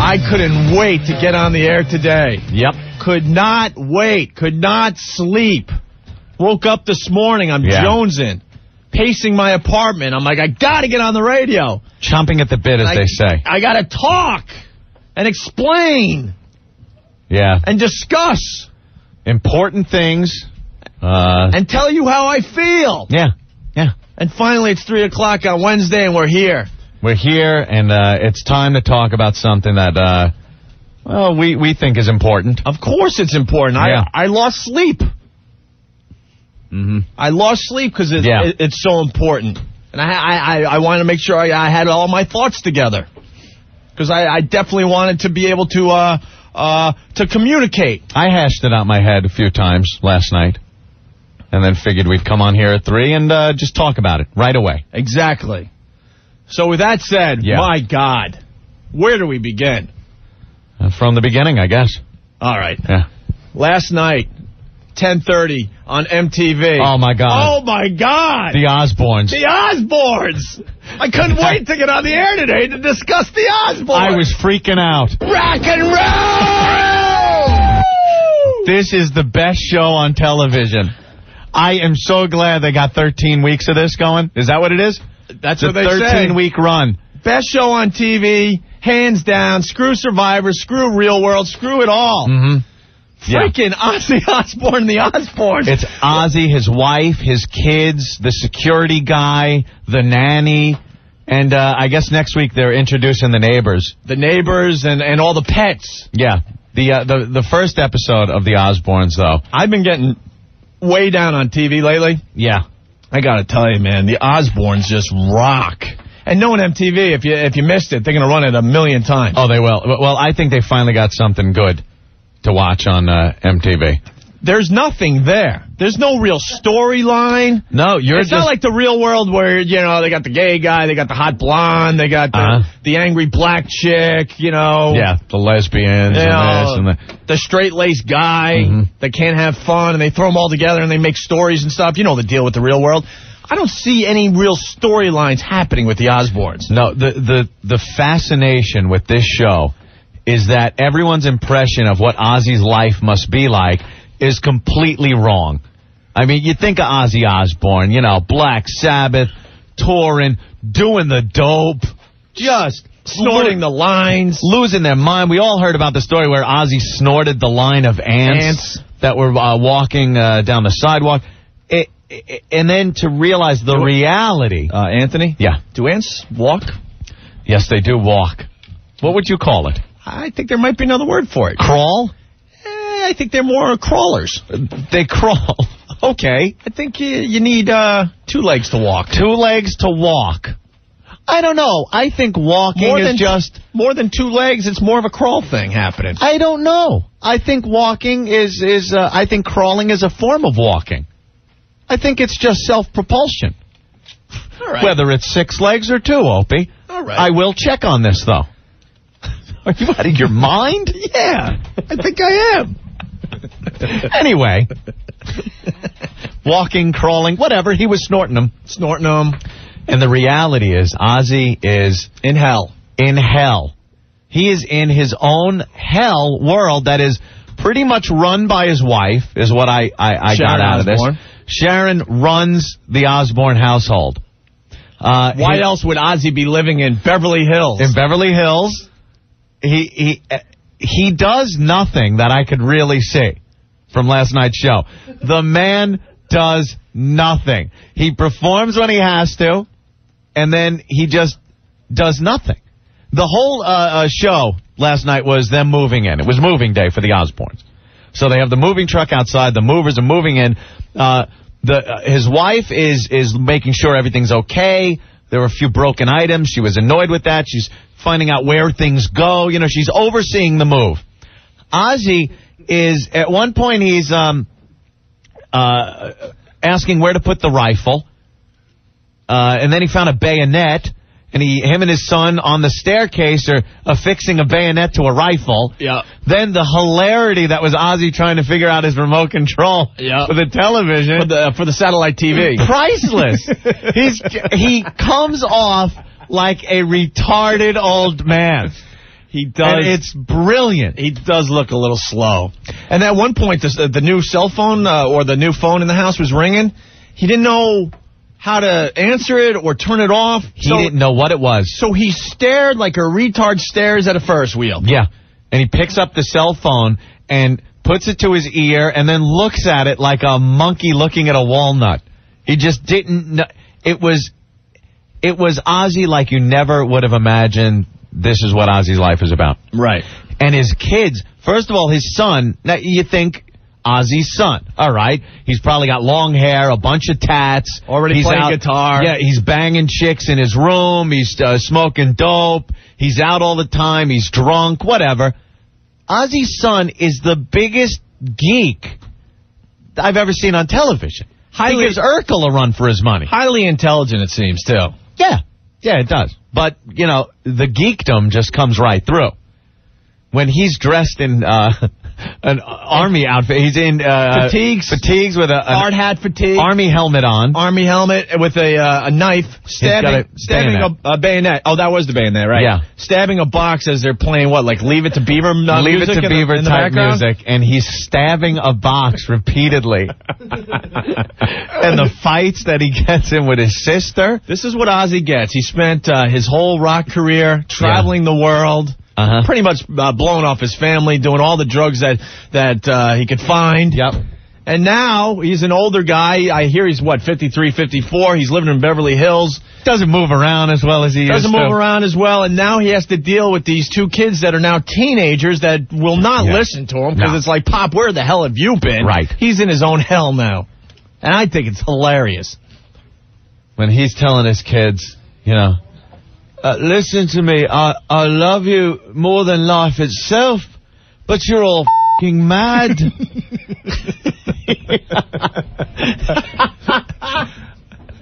I couldn't wait to get on the air today. Yep. Could not wait. Could not sleep. Woke up this morning. I'm jonesing. Pacing my apartment. I'm like, I got to get on the radio. Chomping at the bit, as they say. I got to talk and explain. Yeah. And discuss. Important things. And tell you how I feel. Yeah. Yeah. And finally, it's 3 o'clock on Wednesday, and we're here. We're here, and it's time to talk about something that, we think is important. Of course it's important. Yeah. I lost sleep. Mm-hmm. I lost sleep because it's so important. And I wanted to make sure I had all my thoughts together. Because I definitely wanted to be able to communicate. I hashed it out in my head a few times last night. And then figured we'd come on here at 3 and just talk about it right away. Exactly. So with that said, my God, where do we begin? From the beginning, I guess. All right. Yeah. Last night, 10:30 on MTV. Oh, my God. Oh, my God. The Osbournes. The Osbournes. I couldn't wait to get on the air today to discuss the Osbournes. I was freaking out. Rock and roll! This is the best show on television. I am so glad they got 13 weeks of this going. Is that what it is? That's what they say. 13-week run. Best show on TV, hands down. Screw Survivor, screw Real World, screw it all. Mm-hmm. Freaking Ozzy Osbourne and the Osbournes. It's Ozzy, his wife, his kids, the security guy, the nanny, and I guess next week they're introducing the neighbors. The neighbors and all the pets. Yeah. The first episode of the Osbournes, though. I've been getting way down on TV lately. Yeah. I got to tell you, man, the Osbournes just rock. And knowing MTV, if you missed it, they're going to run it a million times. Oh, they will. Well, I think they finally got something good to watch on MTV. There's nothing there. There's no real storyline. No, it's not like the Real World where, they got the gay guy, they got the hot blonde, they got the angry black chick, Yeah, the lesbians and the straight-laced guy that can't have fun, and they throw them all together and they make stories and stuff. You know the deal with the Real World. I don't see any real storylines happening with the Osbournes. No, the fascination with this show is that everyone's impression of what Ozzy's life must be like is completely wrong. I mean, you think of Ozzy Osbourne, Black Sabbath, touring, doing the dope, just snorting the lines, losing their mind. We all heard about the story where Ozzy snorted the line of ants. That were walking down the sidewalk. And then to realize the reality. Anthony? Yeah. Do ants walk? Yes, they do walk. What would you call it? I think there might be another word for it. Crawl? I think they're more crawlers. They crawl. Okay. I think you need 2 legs to walk. 2 legs to walk. I don't know. I think walking is just... More than 2 legs, it's more of a crawl thing happening. I don't know. I think walking is I think crawling is a form of walking. I think it's just self-propulsion. All right. Whether it's 6 legs or 2, Opie. All right. I will check on this, though. Are you out of your mind? Yeah, I think I am. Anyway, walking, crawling, whatever, he was snorting them. And the reality is, Ozzy is in hell. In hell. He is in his own hell world that is pretty much run by his wife, is what I got out of this. Sharon runs the Osbourne household. Why else would Ozzy be living in Beverly Hills? In Beverly Hills. He does nothing that I could really see from last night's show. The man does nothing. He performs when he has to, and then he just does nothing. The whole show last night was them moving in. It was moving day for the Osbournes. So they have the moving truck outside. The movers are moving in. His wife is making sure everything's okay. There were a few broken items. She was annoyed with that. She's finding out where things go. She's overseeing the move. Ozzy is, at one point, he's asking where to put the rifle. And then he found a bayonet. And him and his son on the staircase are affixing a bayonet to a rifle. Yeah. Then the hilarity that was Ozzy trying to figure out his remote control for the television. For the satellite TV. Priceless. He comes off like a retarded old man. He does. And it's brilliant. He does look a little slow. And at one point, the new cell phone or the new phone in the house was ringing. He didn't know how to answer it or turn it off. He didn't know what it was. So he stared like a retard stares at a Ferris wheel. Yeah. And he picks up the cell phone and puts it to his ear and then looks at it like a monkey looking at a walnut. He just didn't know. It was Ozzy like you never would have imagined this is what Ozzy's life is about. Right. And his kids, first of all, his son, now you think Ozzy's son, all right? He's probably got long hair, a bunch of tats. Already playing guitar. Yeah, he's banging chicks in his room. He's smoking dope. He's out all the time. He's drunk, whatever. Ozzy's son is the biggest geek I've ever seen on television. He gives Urkel a run for his money. Highly intelligent, it seems, too. Yeah. Yeah, it does. But, you know, the geekdom just comes right through. When he's dressed in an army outfit, he's in fatigues with a hard hat fatigue, army helmet on, army helmet with a knife, stabbing a bayonet. Oh, that was the bayonet, right? Yeah, stabbing a box as they're playing what, like Leave It to Beaver, Leave It to Beaver type music, and he's stabbing a box repeatedly. And the fights that he gets in with his sister. This is what Ozzy gets. He spent his whole rock career traveling the world. Pretty much blowing off his family, doing all the drugs that he could find. Yep. And now he's an older guy. I hear he's, 53, 54. He's living in Beverly Hills. Doesn't move around as well as he used to. Doesn't move around as well. And now he has to deal with these two kids that are now teenagers that will not listen to him because it's like, Pop, where the hell have you been? Right. He's in his own hell now. And I think it's hilarious. When he's telling his kids, you know, listen to me, I love you more than life itself, but you're all f***ing mad.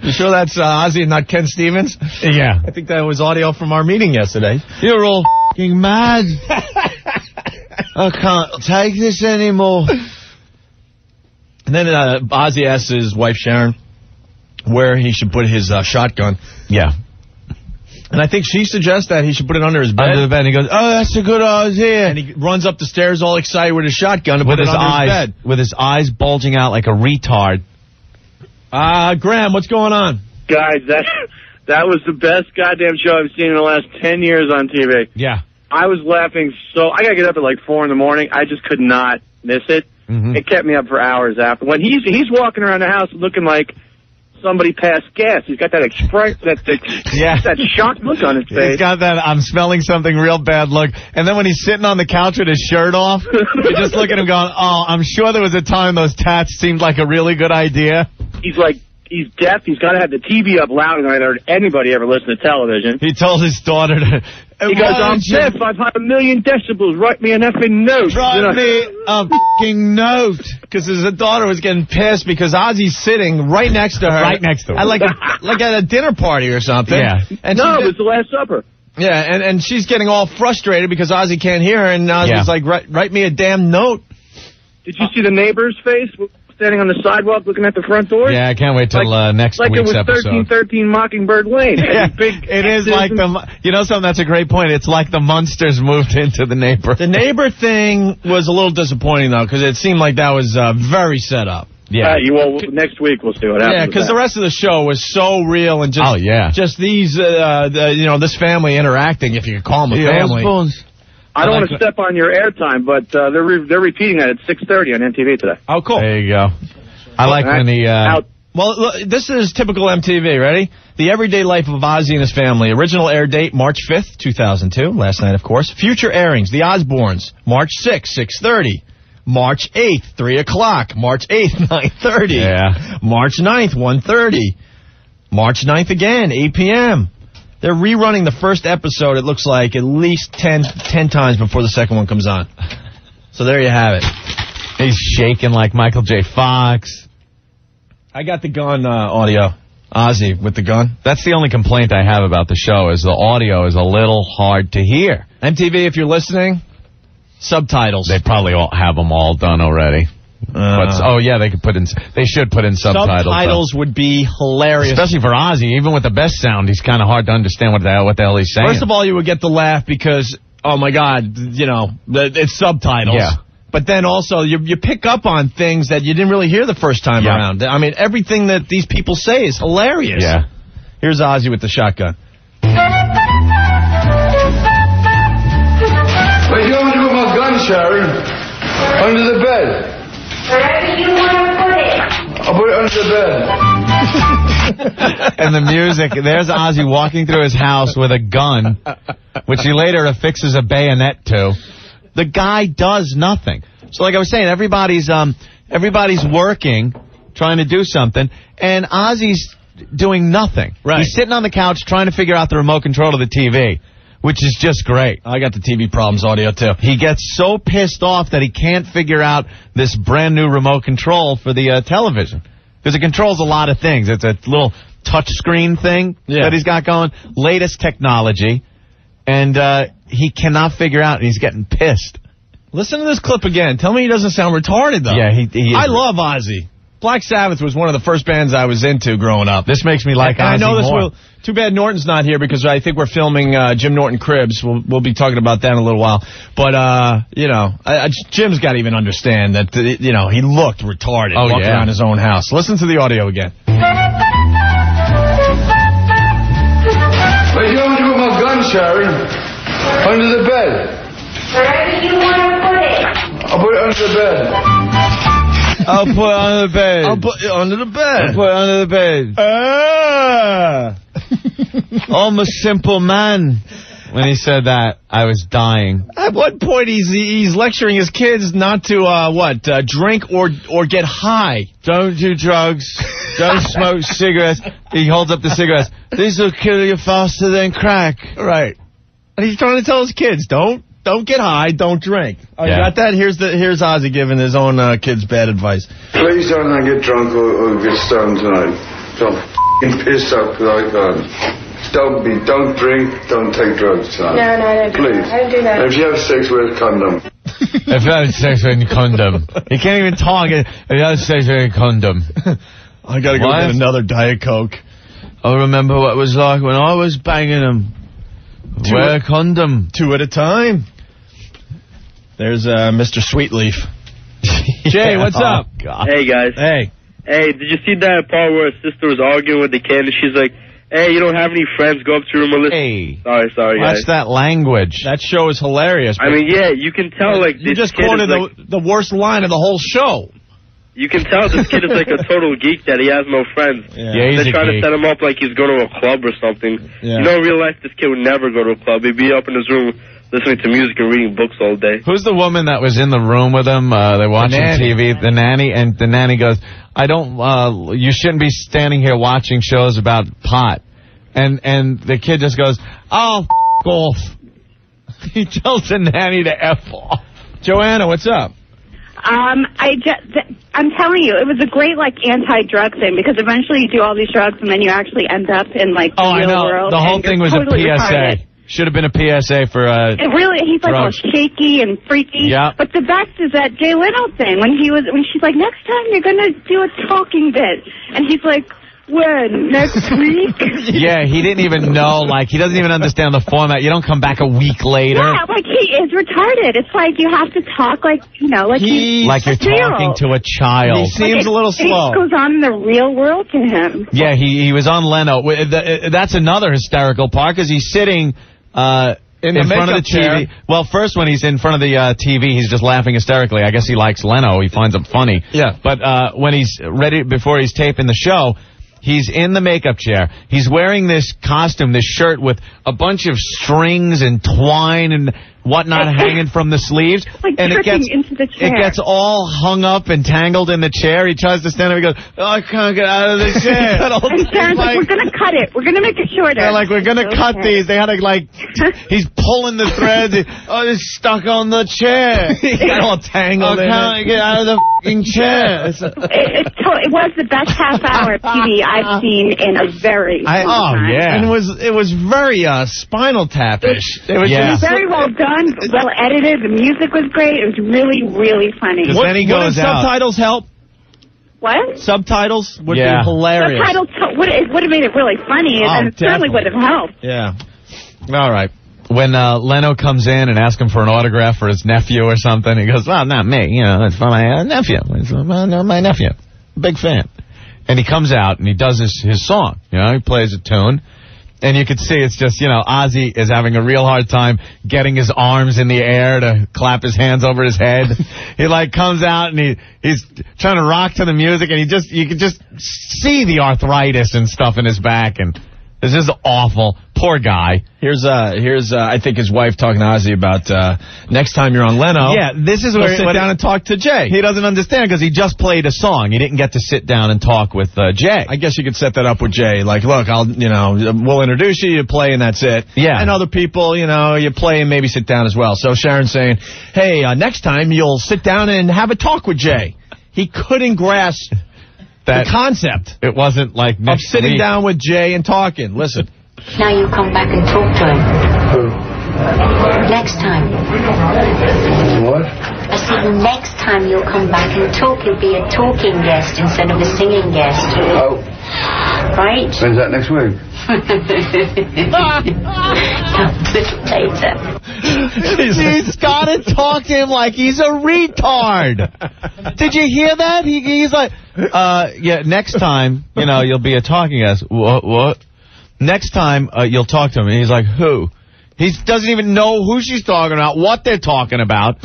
You sure that's Ozzy and not Ken Stevens? Yeah. I think that was audio from our meeting yesterday. You're all f***ing mad. I can't take this anymore. And then Ozzy asks his wife, Sharon, where he should put his shotgun. Yeah. And I think she suggests that he should put it under his bed. Under the bed. And he goes, oh, that's a good idea. And he runs up the stairs all excited with his shotgun to put it under his bed. With his eyes bulging out like a retard. Graham, what's going on? Guys, that was the best goddamn show I've seen in the last 10 years on TV. Yeah. I was laughing I got to get up at like 4 in the morning. I just could not miss it. Mm-hmm. It kept me up for hours after. When he's walking around the house looking like somebody passed gas. He's got that that shocked look on his face. He's got that I'm smelling something real bad look. And then when he's sitting on the couch with his shirt off, you just look at him going, oh, I'm sure there was a time those tats seemed like a really good idea. He's like, he's deaf. He's got to have the TV up louder than I heard anybody ever listen to television. He told his daughter to... He goes, I'm deaf. I've had 1 million decibels. Write me an effing note. Write me a f***ing note. Because his daughter was getting pissed because Ozzy's sitting right next to her. Right next to her. Like at a dinner party or something. Yeah. And no, it was the Last Supper. Yeah, and she's getting all frustrated because Ozzy can't hear her, and Ozzy's like, write me a damn note. Did you see the neighbor's face standing on the sidewalk looking at the front door? Yeah, I can't wait till next week's episode. Like it was 1313 Mockingbird Lane. Yeah, it is like you know something, that's a great point. It's like the Munsters moved into the neighbor. The neighbor thing was a little disappointing, though, because it seemed like that was very set up. Yeah. Well, next week we'll see what happens. Yeah, because the rest of the show was so real and just just these this family interacting, if you could call them a family. Osbournes. I don't want to step on your airtime, but they're repeating that at 6:30 on MTV today. Oh, cool. There you go. I like when he... Well, look, this is typical MTV. Ready? The Everyday Life of Ozzy and His Family. Original air date, March 5th, 2002. Last night, of course. Future airings, The Osbournes, March 6th, 6:30. March 8th, 3 o'clock. March 8th, 9:30. Yeah. March 9th, 1:30. March 9th again, 8 p.m. They're rerunning the first episode, it looks like, at least 10 times before the second one comes on. So there you have it. He's shaking like Michael J. Fox. I got the gun audio. Ozzy with the gun. That's the only complaint I have about the show, is the audio is a little hard to hear. MTV, if you're listening, subtitles. They probably all have them all done already. They should put in subtitles. Subtitles would be hilarious. Especially for Ozzy. Even with the best sound, he's kind of hard to understand what the hell he's saying. First of all, you would get the laugh because oh my God, you know, it's subtitles. Yeah. But then also you pick up on things that you didn't really hear the first time around. I mean, everything that these people say is hilarious. Yeah. Here's Ozzy with the shotgun. Where you want to put my gun, Sharon? Under the bed. Wherever you want to put it. I'll put it under the bed. And the music, there's Ozzy walking through his house with a gun, which he later affixes a bayonet to. The guy does nothing. So like I was saying, everybody's working, trying to do something, and Ozzy's doing nothing. Right. He's sitting on the couch trying to figure out the remote control of the TV, which is just great. I got the TV problems audio, too. He gets so pissed off that he can't figure out this brand new remote control for the television. Because it controls a lot of things. It's a little touch screen thing that he's got going. Latest technology. And he cannot figure out, and he's getting pissed. Listen to this clip again. Tell me he doesn't sound retarded, though. Yeah, he is. I love Ozzy. Black Sabbath was one of the first bands I was into growing up. This makes me like Ozzy I know this more. Too bad Norton's not here because I think we're filming Jim Norton Cribs. We'll be talking about that in a little while. But, you know, Jim's got to even understand that, you know, he looked retarded walking around his own house. Listen to the audio again. Where you want to put my gun, Sharon? Under the bed. Wherever you want to put it. I'll put it under the bed. I'll put it under the bed. I'll put it under the bed. I'll put it under the bed. I'm a simple man. When he said that, I was dying. At what point he's lecturing his kids not to drink or get high? Don't do drugs. Don't smoke cigarettes. He holds up the cigarettes. These will kill you faster than crack. Right. And he's trying to tell his kids, don't get high, don't drink. Oh, you got that? Here's Ozzy giving his own kids bad advice. Please don't get drunk or get stoned tonight. Don't f***ing piss up like that. Don't drink, don't take drugs tonight. No, I don't do Please. that. I don't do that. And if you have sex, wear a condom. If you have sex with a condom. He can't even talk. If you have sex with a condom. I got to go get another Diet Coke. I remember what it was like when I was banging them. Wear a condom. 2 at a time. There's Mr. Sweetleaf. Jay, what's up? God. Hey, guys. Hey. Hey, did you see that part where his sister was arguing with the kid and she's like, hey, you don't have any friends, go up to your room and listen. Hey. Sorry, guys. Watch that language. That show is hilarious. I mean, yeah, you can tell, like, you this just kid quoted is, like, the worst line of the whole show. You can tell this kid is like a total geek that he has no friends. Yeah, he's They're trying to set him up like he's going to a club or something. Yeah. You know, in real life, this kid would never go to a club. He'd be up in his room listening to music and reading books all day. Who's the woman that was in the room with him? They're watching TV. The nanny. And the nanny goes, you shouldn't be standing here watching shows about pot. And the kid just goes, oh, f*** off. He tells the nanny to F off. Joanna, what's up? I'm telling you, it was a great, like, anti-drug thing, because eventually you do all these drugs and then you actually end up in, like, the real world. The whole thing was totally a PSA. retarded. Should have been a PSA for It really, he's like drugs. all shaky and freaky. Yeah. But the best is that Jay Leno thing, when she's like, next time you're going to do a talking bit. And he's like, when? Next week? Yeah, he didn't even know, like, he doesn't even understand the format. You don't come back a week later. Yeah, like, he is retarded. It's like you have to talk like, you know, like he's like you're talking to a child. He seems a little slow. It goes on in the real world to him. Yeah, he was on Leno. That's another hysterical part, because he's sitting in front of the TV. Chair. Well, first when he's in front of the TV, he's just laughing hysterically. I guess he likes Leno. He finds him funny. Yeah. But when he's ready, before he's taping the show, he's in the makeup chair. He's wearing this costume, this shirt with a bunch of strings and twine and whatnot hanging from the sleeves. Like and it gets into the chair. It gets all hung up and tangled in the chair. He tries to stand up. He goes, oh, I can't get out of the chair. And Sharon's like, we're going to cut it. We're going to make it shorter. They're like, we're going to cut these. They had to, like, he's pulling the threads. It's stuck on the chair. He got all tangled in it. I can't get out of the f***ing chair. It was the best half-hour TV I've seen in a very long time. Yeah. And it was very Spinal Tap-ish. It was Yeah. Very well done, well edited. The music was great. It was really, really funny. Then he goes Wouldn't out. subtitles help? What? Subtitles would be Yeah. hilarious. Subtitles would have made it really funny, and it certainly definitely. would have helped. Yeah. All right. when Leno comes in and asks him for an autograph for his nephew or something, he goes, well, not me. You know, it's for my nephew. It's for my nephew. Big fan. And he comes out and he does his song. You know, he plays a tune. And you could see it's just, you know, Ozzy is having a real hard time getting his arms in the air to clap his hands over his head. He, like, comes out and he's trying to rock to the music, and you can just see the arthritis and stuff in his back, and it's just awful. Poor guy. Here's I think his wife talking to Ozzy about next time you're on Leno. Yeah, this is where sit down and talk to Jay. He doesn't understand because he just played a song. He didn't get to sit down and talk with Jay. I guess you could set that up with Jay. Like, look, we'll introduce you play, and that's it. Yeah. And other people, you play and maybe sit down as well. So Sharon's saying, hey, next time you'll sit down and have a talk with Jay. He couldn't grasp the concept. It wasn't like of sitting down with Jay and talking. Listen. Now you come back and talk to him. Next time. What? I said next time you'll come back and talk. You'll be a talking guest instead of a singing guest. Oh. Right? When's that next week? Later. He's got to talk to him like he's a retard. Did you hear that? He's like, yeah, next time, you'll be a talking guest. What? Next time, you'll talk to him. And he's like, who? He doesn't even know who she's talking about, what they're talking about.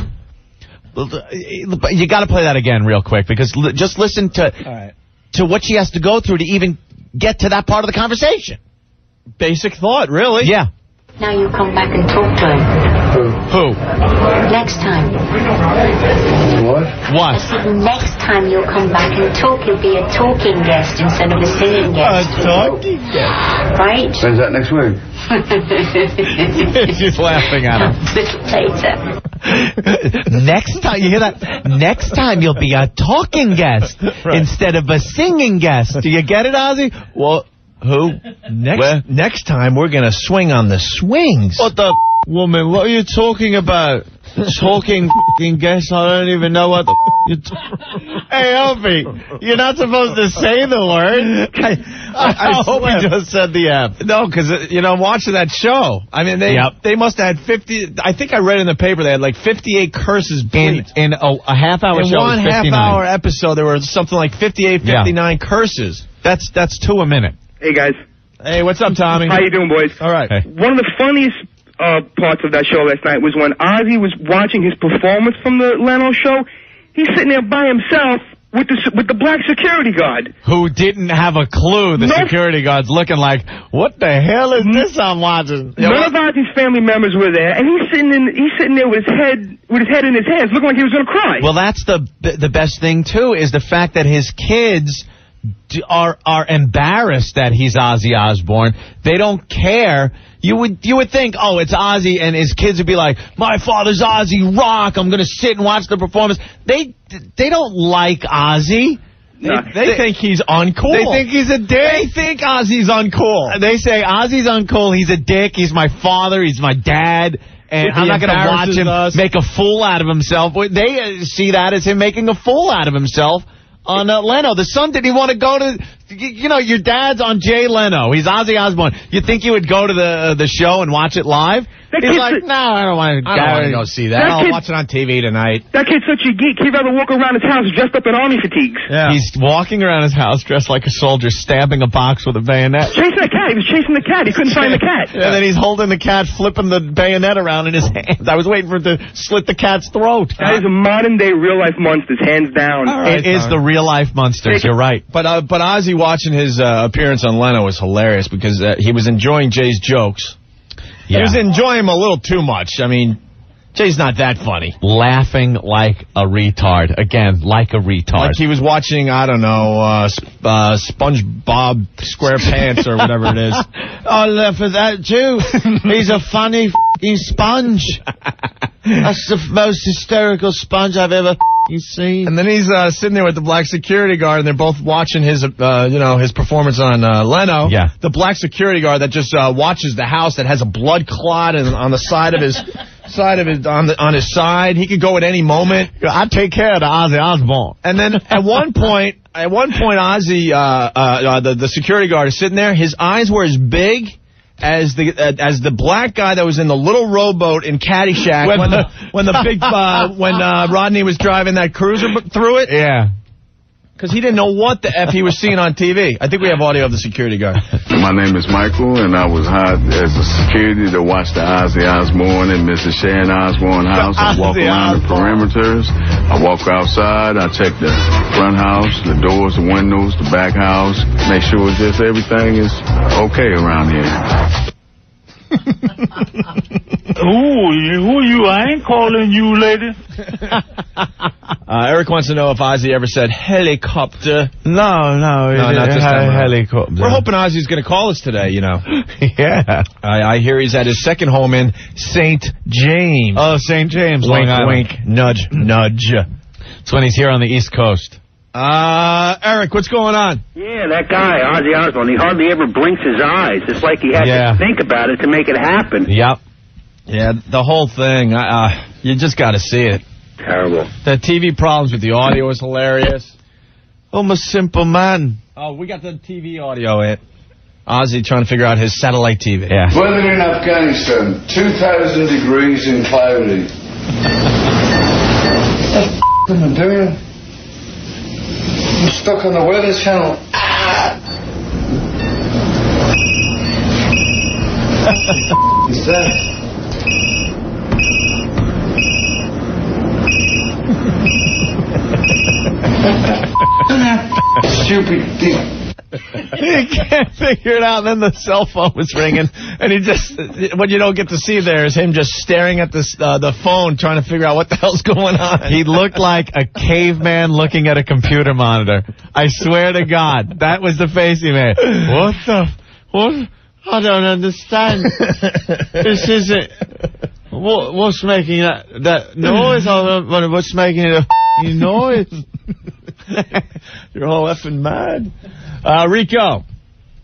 You got to play that again real quick, because just listen to what she has to go through to even get to that part of the conversation. Basic thought, really. Yeah. Now you come back and talk to him. Who? Next time. What? What? I said next time you'll come back and talk. You'll be a talking guest instead of a singing guest. A talking guest. Right? When's that next week? She's laughing at him. Later. Next time, you hear that? Next time you'll be a talking guest instead of a singing guest. Do you get it, Ozzy? Well, who? Next time we're going to swing on the swings. What the woman? What are you talking about? Talking guest? I don't even know what the you're Hey, Opie, you're not supposed to say the word. I hope you just said the F. No, because, watching that show, I mean, they must have had 50, I think I read in the paper they had like 58 curses bleeped. In a half-hour show. In one half-hour episode, there were something like 58, 59 curses. That's 2 a minute. Hey, guys. Hey, what's up, Tommy? How you doing, boys? All right. Hey. One of the funniest parts of that show last night was when Ozzy was watching his performance from the Leno show. He's sitting there by himself with the black security guard. Who didn't have a clue the security guard's looking like, what the hell is this I'm watching? None of Ozzy's family members were there, and he's sitting there with his head in his hands, looking like he was going to cry. Well, that's the best thing, too, is the fact that his kids are embarrassed that he's Ozzy Osbourne. They don't care. You would think, oh, it's Ozzy, and his kids would be like, my father's Ozzy, rock. I'm going to sit and watch the performance. They don't like Ozzy. They think he's uncool. They think he's a dick. They think Ozzy's uncool. They say Ozzy's uncool. He's a dick. He's my father. He's my dad. And I'm not going to watch him make a fool out of himself. They see that as him making a fool out of himself on Leno. The son didn't even want to go to, your dad's on Jay Leno. He's Ozzy Osbourne. You think you would go to the show and watch it live? He's like, no, I don't want to go see that. I'll watch it on TV tonight. That kid's such a geek. He'd rather walk around his house dressed up in army fatigues. Yeah. He's walking around his house dressed like a soldier, stabbing a box with a bayonet. Chasing a cat. He was chasing the cat. He couldn't find the cat. And then he's holding the cat, flipping the bayonet around in his hands. I was waiting for him to slit the cat's throat. That is a modern-day real-life monsters, hands down. Right, it is the real-life monsters. You're right. But Ozzy watching his appearance on Leno was hilarious because he was enjoying Jay's jokes. Yeah. He was enjoying him a little too much. I mean, Jay's not that funny. Laughing like a retard. Again, like a retard. Like he was watching, I don't know, SpongeBob SquarePants or whatever it is. I laugh at that too. He's a funny f***ing sponge. That's the most hysterical sponge I've ever seen. And then he's sitting there with the black security guard, and they're both watching his, his performance on Leno. Yeah. The black security guard that just watches the house that has a blood clot on the side of his on his side. He could go at any moment. I'd take care of the Ozzy Osbourne. And then at one point, Ozzy, the security guard is sitting there. His eyes were as big as the black guy that was in the little rowboat in Caddyshack when Rodney was driving that cruiser through it. Yeah. Because he didn't know what the F he was seeing on TV. I think we have audio of the security guard. My name is Michael, and I was hired as a security to watch the Ozzy Osbourne and Mrs. Sharon Osbourne house. I walk around the perimeters. I walk outside. I check the front house, the doors, the windows, the back house. Make sure just everything is okay around here. Who you? I ain't calling you, lady. Eric wants to know if Ozzy ever said helicopter. No, not this time around. Helicopter. We're hoping Ozzy's going to call us today, you know. Yeah. I hear he's at his second home in St. James. Oh, St. James. Wink, wink, nudge, nudge. It's when he's here on the East Coast. Eric, what's going on? Yeah, that guy, Ozzy Osbourne, he hardly ever blinks his eyes. It's like he had to think about it to make it happen. Yep. Yeah, the whole thing, you just got to see it. Terrible. The TV problems with the audio is hilarious. I'm a simple man. Oh, we got the TV audio in. Ozzy trying to figure out his satellite TV. Yeah. Weather in Afghanistan, 2,000 degrees and cloudy. What am I doing? I'm stuck on the Weather Channel. What's that? Stupid thing. He can't figure it out, and then the cell phone was ringing, and he just, what you don't get to see there is him just staring at the phone, trying to figure out what the hell's going on. He looked like a caveman looking at a computer monitor. I swear to God, that was the face he made. What? I don't understand. This isn't... What's making that noise? What's making it a noise? You're all effing mad. Rico.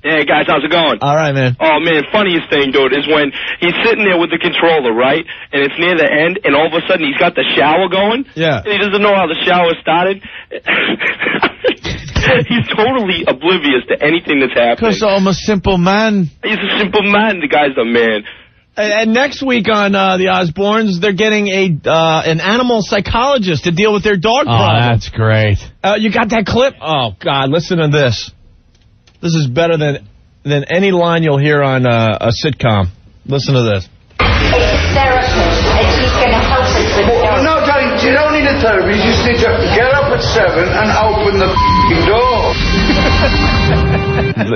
Hey, guys, how's it going? All right, man. Oh, man, funniest thing, dude, is when he's sitting there with the controller, right? And it's near the end, and all of a sudden he's got the shower going. Yeah. And he doesn't know how the shower started. He's totally oblivious to anything that's happening. Because I'm a simple man. He's a simple man. The guy's a man. And next week on the Osbournes, they're getting an animal psychologist to deal with their dog problem. Oh, that's great. You got that clip? Oh, God, listen to this. This is better than any line you'll hear on a sitcom. Listen to this. It's a therapist, and she's going to help us with Well, no, darling, you don't need a therapist. You just need to get up at 7 and open the door.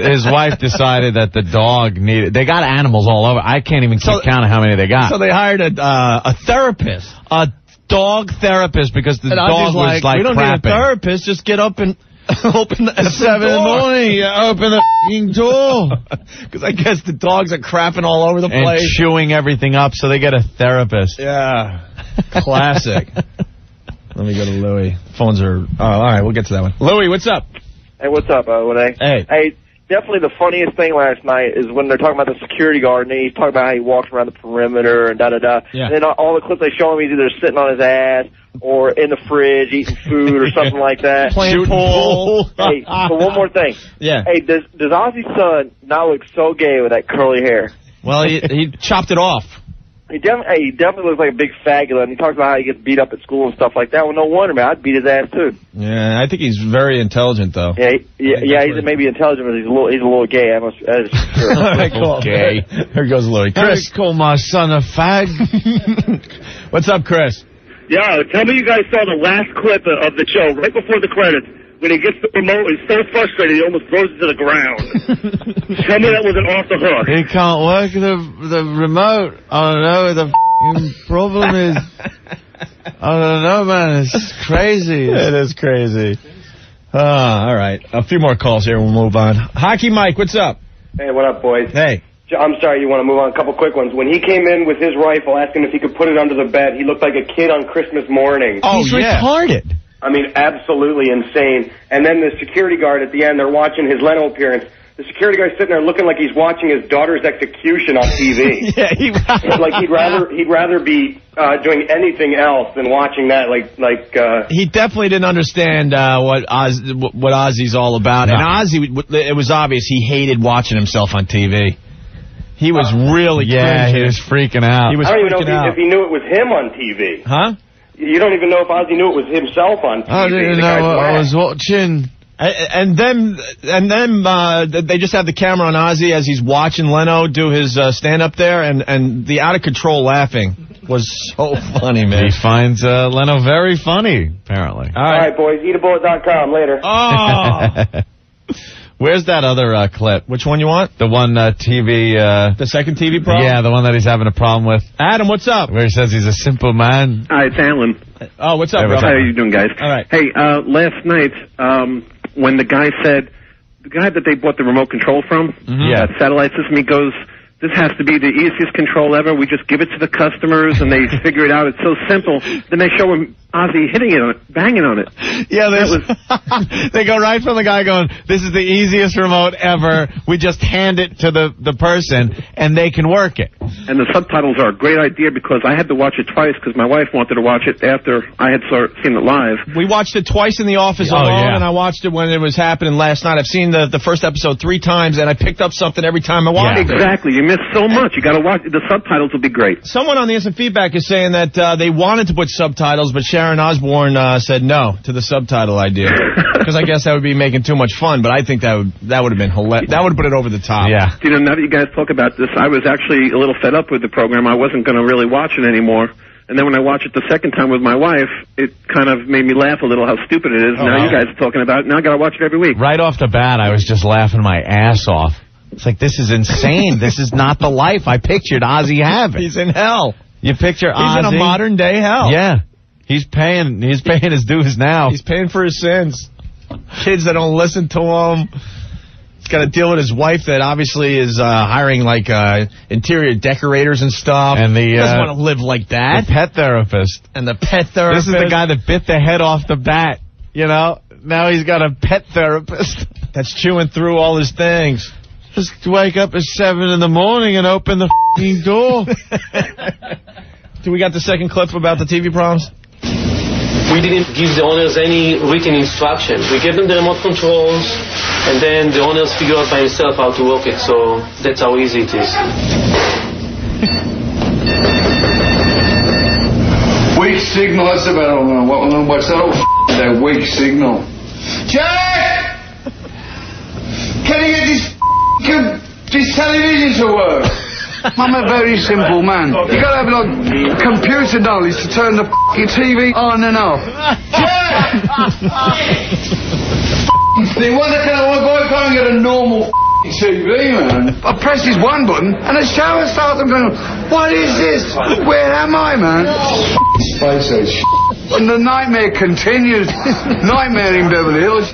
His wife decided that the dog needed... They got animals all over. I can't even keep count of how many they got. So they hired a therapist. A dog therapist, because the dog was like we don't crapping. need a therapist. Just get up and open at 7 in the morning. Open the f***ing door. Because I guess the dogs are crapping all over the place. And chewing everything up, so they get a therapist. Yeah. Classic. Let me go to Louie. Phones are... Oh, all right, we'll get to that one. Louie, what's up? Hey, what's up, Owen? Hey, definitely the funniest thing last night is when they're talking about the security guard, and he's talking about how he walks around the perimeter and da-da-da. Yeah. And then all the clips they show him, he's either sitting on his ass or in the fridge eating food or something like that. Playing pool. Hey, so one more thing. Yeah. Hey, does Ozzy's son not look so gay with that curly hair? Well, he chopped it off. He definitely looks like a big faggot, and he talks about how he gets beat up at school and stuff like that. Well, no wonder, man. I'd beat his ass, too. Yeah, I think he's very intelligent, though. Yeah, he's maybe intelligent, but he's a little gay. That is sure. All right, cool. Gay. Here goes Louie. Chris. Call my son a fag. What's up, Chris? Yeah, tell me you guys saw the last clip of the show, right before the credits, when he gets the remote, he's so frustrated he almost throws it to the ground. Tell me that wasn't off the hook. He can't work the remote. I don't know. The problem is... I don't know, man. It's crazy. It is crazy. All right. A few more calls here. We'll move on. Hockey Mike, what's up? Hey, what up, boys? Hey. I'm sorry, you want to move on? A couple quick ones. When he came in with his rifle asking if he could put it under the bed, he looked like a kid on Christmas morning. Oh, he's retarded. I mean, absolutely insane. And then the security guard at the end, they're watching his Leno appearance. The security guy's sitting there looking like he's watching his daughter's execution on TV. Yeah, like he'd rather be doing anything else than watching that. He definitely didn't understand what Ozzy's all about. No. And Ozzy, it was obvious he hated watching himself on TV. He was really cringing. He was freaking out. I don't even know if he knew it was him on TV. Huh? You don't even know if Ozzy knew it was himself on TV. I didn't know what I was watching. And then they just have the camera on Ozzy as he's watching Leno do his stand-up there, and the out-of-control laughing was so funny, man. He finds Leno very funny, apparently. All right, boys. Eatabullet.com later. Oh! Where's that other clip? Which one you want? The one TV... the second TV problem? Yeah, the one that he's having a problem with. Adam, what's up? Where he says he's a simple man. Hi, it's Alan. Oh, what's up, bro? How are you doing, guys? All right. Hey, last night, when the guy that they bought the remote control from, that satellite system, he goes, this has to be the easiest control ever. We just give it to the customers, and they figure it out. It's so simple. Then they show him Ozzy hitting it on it, banging on it. Yeah, they go right from the guy going, this is the easiest remote ever. We just hand it to the person, and they can work it. And the subtitles are a great idea because I had to watch it twice because my wife wanted to watch it after I had seen it live. We watched it twice in the office alone, and I watched it when it was happening last night. I've seen the first episode 3 times, and I picked up something every time I watched it. Exactly. You missed so much. You got to watch. The subtitles will be great. Someone on the instant feedback is saying that they wanted to put subtitles, but Sharon Osbourne said no to the subtitle idea because I guess that would be making too much fun. But I think that would have been hilarious. That would have put it over the top. Yeah. You know, now that you guys talk about this, I was actually a little fed up with the program. I wasn't going to really watch it anymore. And then when I watched it the second time with my wife, it kind of made me laugh a little how stupid it is. Now you guys are talking about it. Now I got to watch it every week. Right off the bat, I was just laughing my ass off. It's like, this is insane. This is not the life I pictured Ozzy having. He's in hell. You picture Ozzy. He's in a modern day hell. Yeah. He's paying his dues now. He's paying for his sins. Kids that don't listen to him. He's got to deal with his wife that obviously is hiring like interior decorators and stuff. And he doesn't want to live like that. The pet therapist. And the pet therapist. This is the guy that bit the head off the bat. You know? Now he's got a pet therapist. That's chewing through all his things. Just wake up at 7 in the morning and open the f***ing door. Do we got the second clip about the TV problems? We didn't give the owners any written instruction. We gave them the remote controls, and then the owners figure out by himself how to work it. So that's how easy it is. Weak signal, that's about what's that old that weak signal. Jack! Can you get this television to work? I'm a very simple man. You gotta have like computer knowledge to turn the TV on and off. Jack! Why can't I get a normal TV, man? I press this one button and the shower starts. I'm going, what is this? Where am I, man? Space age. And the nightmare continues. Nightmare in Beverly Hills.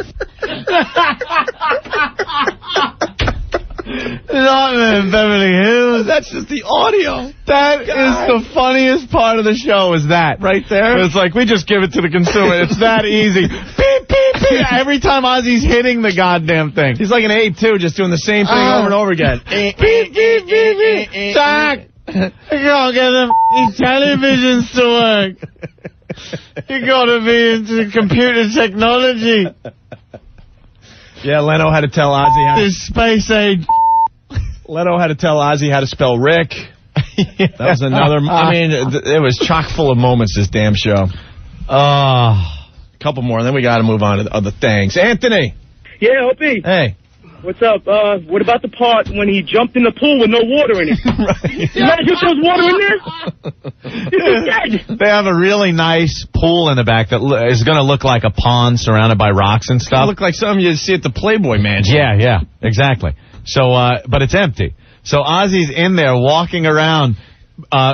Nightmare in Beverly Hills. That's just the audio. That is the funniest part of the show, is that. Right there. It's like, we just give it to the consumer. It's that easy. Beep, beep, beep. Every time Ozzy's hitting the goddamn thing. He's like an ape, too, just doing the same thing over and over again. Beep, beep, beep, beep. Jack, you gotta get them televisions to work. You gotta be into computer technology. Yeah, Leno had to tell Ozzy how to... This space age. Leno had to tell Ozzy how to spell Rick. That was another... I mean, it was chock full of moments, this damn show. A couple more, and then we got to move on to other things. Anthony! Yeah, Opie. Hey. What's up? What about the part when he jumped in the pool with no water in it? Right. Imagine if there was water in there. He'd be dead. They have a really nice pool in the back that is going to look like a pond surrounded by rocks and stuff. It'll look like something you see at the Playboy Mansion. Yeah, exactly. So, but it's empty. So Ozzy's in there walking around,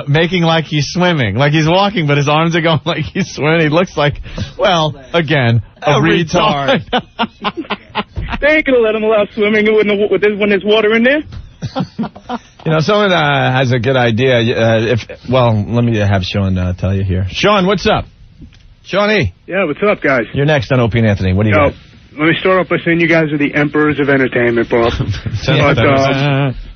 making like he's swimming. Like he's walking, but his arms are going like he's swimming. He looks like, well, again, a retard. They ain't going to let him allow swimming when there's water in there. You know, someone has a good idea. Let me have Sean tell you here. Sean, what's up? Shawnee. Yeah, what's up, guys? You're next on Opie and Anthony. What do you got? let me start off by saying you guys are the emperors of entertainment, Bob.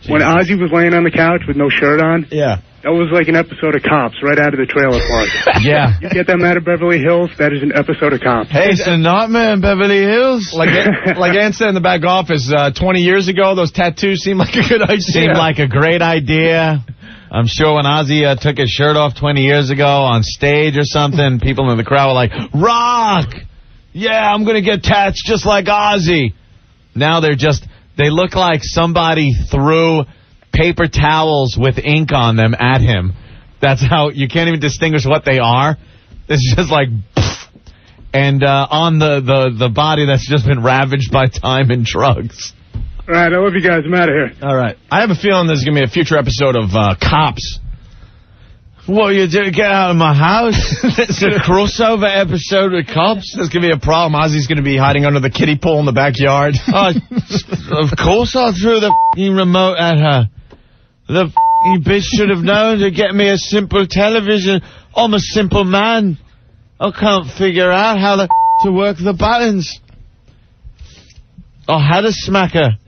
When Ozzy was laying on the couch with no shirt on, that was like an episode of Cops right out of the trailer park. Yeah. You get them out of Beverly Hills, that is an episode of Cops. Hey, it's a nightmare in Beverly Hills. Like Ann said in the back office, 20 years ago, those tattoos seemed like a good idea. Seemed like a great idea. I'm sure when Ozzy took his shirt off 20 years ago on stage or something, people in the crowd were like, rock! Yeah, I'm going to get tats just like Ozzy. Now they look like somebody threw paper towels with ink on them at him. That's how, you can't even distinguish what they are. It's just like, pfft. And on the body that's just been ravaged by time and drugs. All right, I love you guys. I'm out of here. All right. I have a feeling there's going to be a future episode of Cops. What you do? Get out of my house? It's a crossover episode with Cops. There's going to be a problem. Ozzy's going to be hiding under the kiddie pool in the backyard. Of course I threw the f***ing remote at her. The f***ing bitch should have known to get me a simple television. I'm a simple man. I can't figure out how to work the buttons. I had a smacker.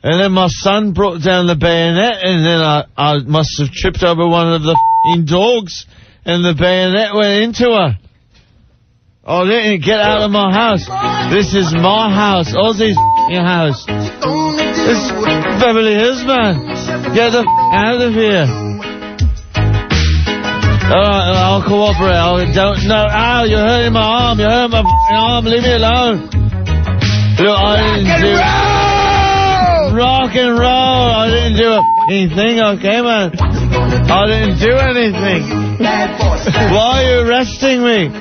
And then my son brought down the bayonet, and then I must have tripped over one of the f***ing dogs, and the bayonet went into her. I didn't get out of my house. This is my house. Ozzy's f***ing house. This is Beverly Hills, man. Get the f*** out of here. Alright, I'll cooperate. Ow, you're hurting my arm. You're hurting my f***ing arm. Leave me alone. Look, I didn't do rock and roll. I didn't do anything, okay, man? I didn't do anything. Why are you arresting me?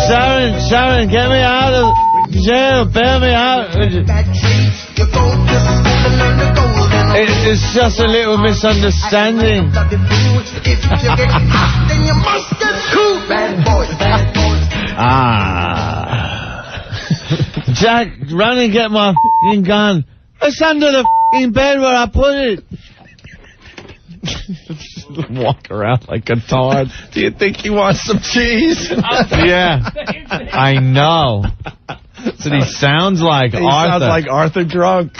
Sharon, get me out of jail. Bail me out. It's just a little misunderstanding. Jack, run and get my f***ing gun. It's under the f***ing bed where I put it. Walk around like a tard. Do you think he wants some cheese? Yeah, I know. That's what he sounds like. He sounds like Arthur drunk.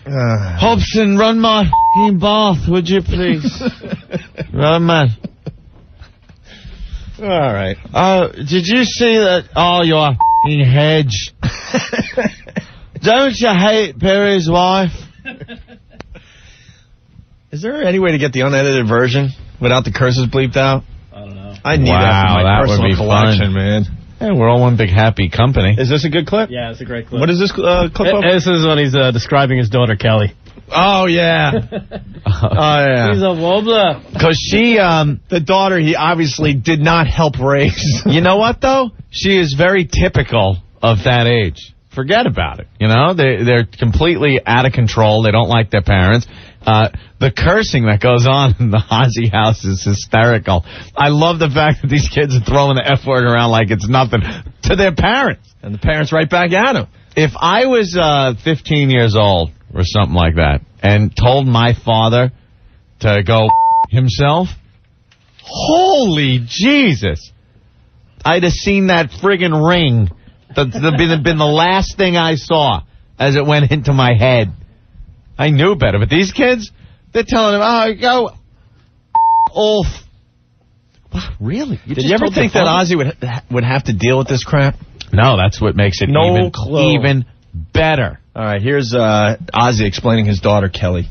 Hobson, run my f***ing bath, would you please? Run, man. All right. Did you see that? Oh, your f***ing hedge. Don't you hate Perry's wife? Is there any way to get the unedited version without the curses bleeped out? I don't know. I need that for my personal collection, man. Yeah, we're all one big happy company. Is this a good clip? Yeah, it's a great clip. What is this clip of? This is when he's describing his daughter, Kelly. Oh, yeah. Yeah. He's a wobbler. Because she, the daughter, he obviously did not help raise. You know what, though? She is very typical of that age. Forget about it. You know, they're completely out of control. They don't like their parents. The cursing that goes on in the Ozzy house is hysterical. I love the fact that these kids are throwing the F word around like it's nothing to their parents. And the parents right back at them. If I was 15 years old or something like that and told my father to go himself, holy Jesus, I'd have seen that friggin' ring. That'd been the last thing I saw as it went into my head. I knew better, but these kids, they're telling him, oh, go off. Really? Did you ever think that Ozzy would have to deal with this crap? No, that's what makes it even better. All right, here's Ozzy explaining his daughter, Kelly.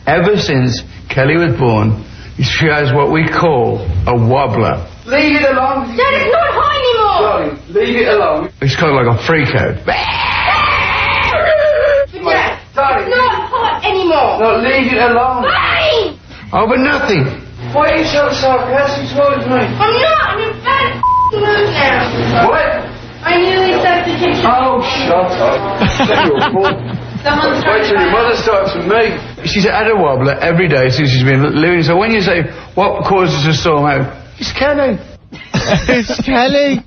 Ever since Kelly was born, she has what we call a wobbler. Leave it alone. Dad, it's not hot anymore. Sorry, leave it alone. It's kind of like a freak out. Dad, it's not hot anymore. No, leave it alone. Fine. Oh, but nothing. Why are you so sarcastic towards me? I'm not. I'm in bad mood now. What? I nearly set the kitchen. Oh, shut up. Wait till your mother starts with me. She's had a wobbler every day since she's been living. So when you say, what causes a storm out? It's Kelly. It's Kelly.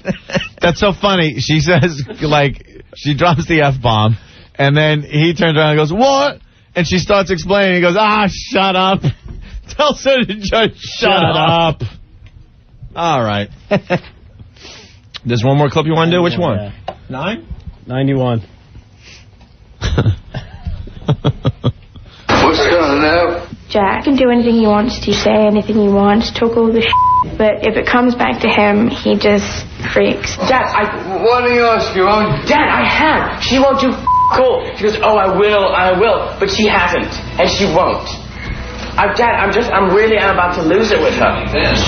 That's so funny. She says, like, she drops the F-bomb, and then he turns around and goes, what? And she starts explaining. He goes, shut up. Tells her to just shut up. All right. There's one more clip you want to do? Which one? Yeah. 9? 91. What's going on now? Jack can do anything he wants to, say anything he wants, talk all the shit, but if it comes back to him, he just freaks. Dad, why don't you ask your own? Dad, I have. She won't do cool. She goes, oh, I will, but she hasn't, and she won't. Dad, I'm about to lose it with her.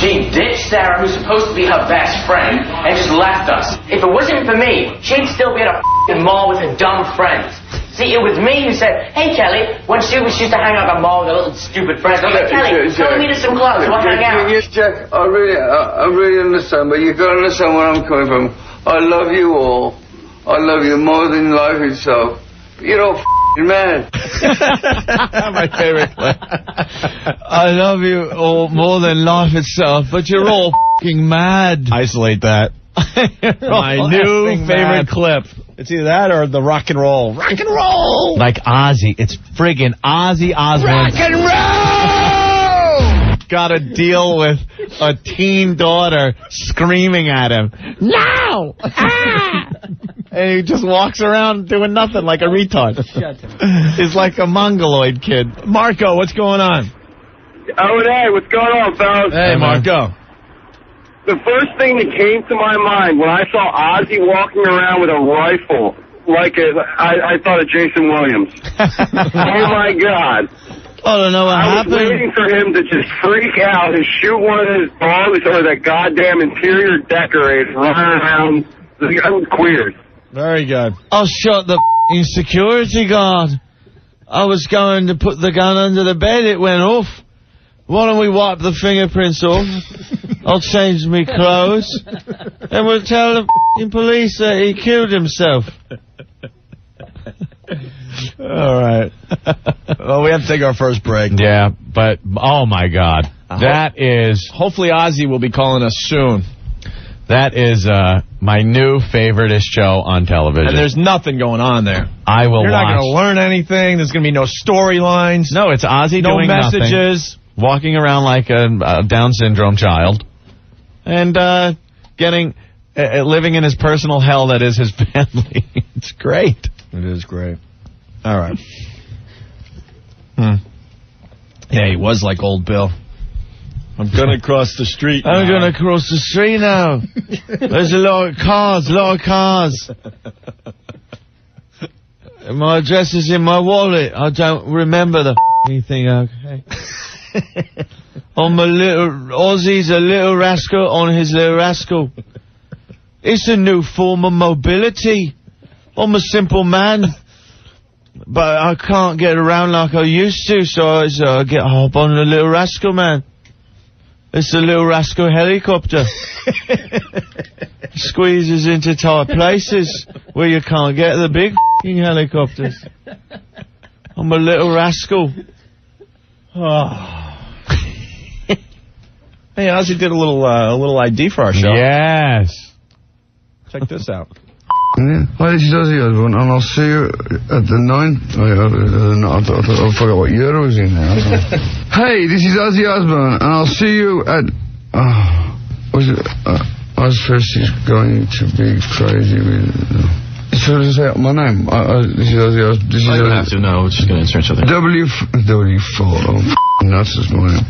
She ditched Sarah, who's supposed to be her best friend, and just left us. If it wasn't for me, she'd still be at a mall with her dumb friends. See, it was me who said, hey, Kelly, when she used to hang out at the mall with her little stupid friends. I'm like, Kelly, tell me to some clubs, we'll hang out. Yes, Jack, I really understand, but you've got to understand where I'm coming from. I love you all. I love you more than life itself. You're all mad. My favorite clip. I love you all more than life itself, but you're all f***ing mad. Isolate that. My new favorite clip. It's either that or the rock and roll. Rock and roll! Like Ozzy. It's friggin' Ozzy Osbourne. Rock and roll! Got to deal with a teen daughter screaming at him. No! Ah! And he just walks around doing nothing like a retard. He's like a mongoloid kid. Marco, what's going on? Oh, hey, what's going on, fellas? Hey, Marco. The first thing that came to my mind when I saw Ozzy walking around with a rifle, I thought of Jason Williams. Oh, my God. I don't know what happened. I was waiting for him to just freak out and shoot one of his dogs or that goddamn interior decorator running around. That was queer. Very good. I shot the security guard. I was going to put the gun under the bed. It went off. Why don't we wipe the fingerprints off? I'll change my clothes. And we'll tell the police that he killed himself. All right. Well, we have to take our first break. Yeah, but, oh, my God. That is... Hopefully Ozzy will be calling us soon. That is my new favoriteest show on television. And there's nothing going on there. I will watch. You're not going to learn anything. There's going to be no storylines. No, it's Ozzy doing messages. Nothing, walking around like a Down syndrome child. And living in his personal hell that is his family. It's great. It is great. All right. Yeah, he was like old Bill. I'm going to cross the street now. I'm going to cross the street now. There's a lot of cars. My address is in my wallet. I don't remember the anything, okay? Ozzy's a little rascal on his little rascal. It's a new form of mobility. I'm a simple man, but I can't get around like I used to, so I get hop on the little rascal, man. It's a little rascal helicopter. Squeezes into tight places where you can't get the big helicopters. I'm a little rascal. Oh. Hey, Ozzy did a little ID for our show. Yes. Check this out. Hi, this is Ozzy Osbourne, and I'll see you at the 9th. I forgot what year I was in now. Hey, this is Ozzy Osbourne, and I'll see you at... Ozfest is going to be crazy with... Should I say my name? This is Ozzy Osbourne. I don't have to, no. We're just going to insert something. W4. Oh, nuts is my name.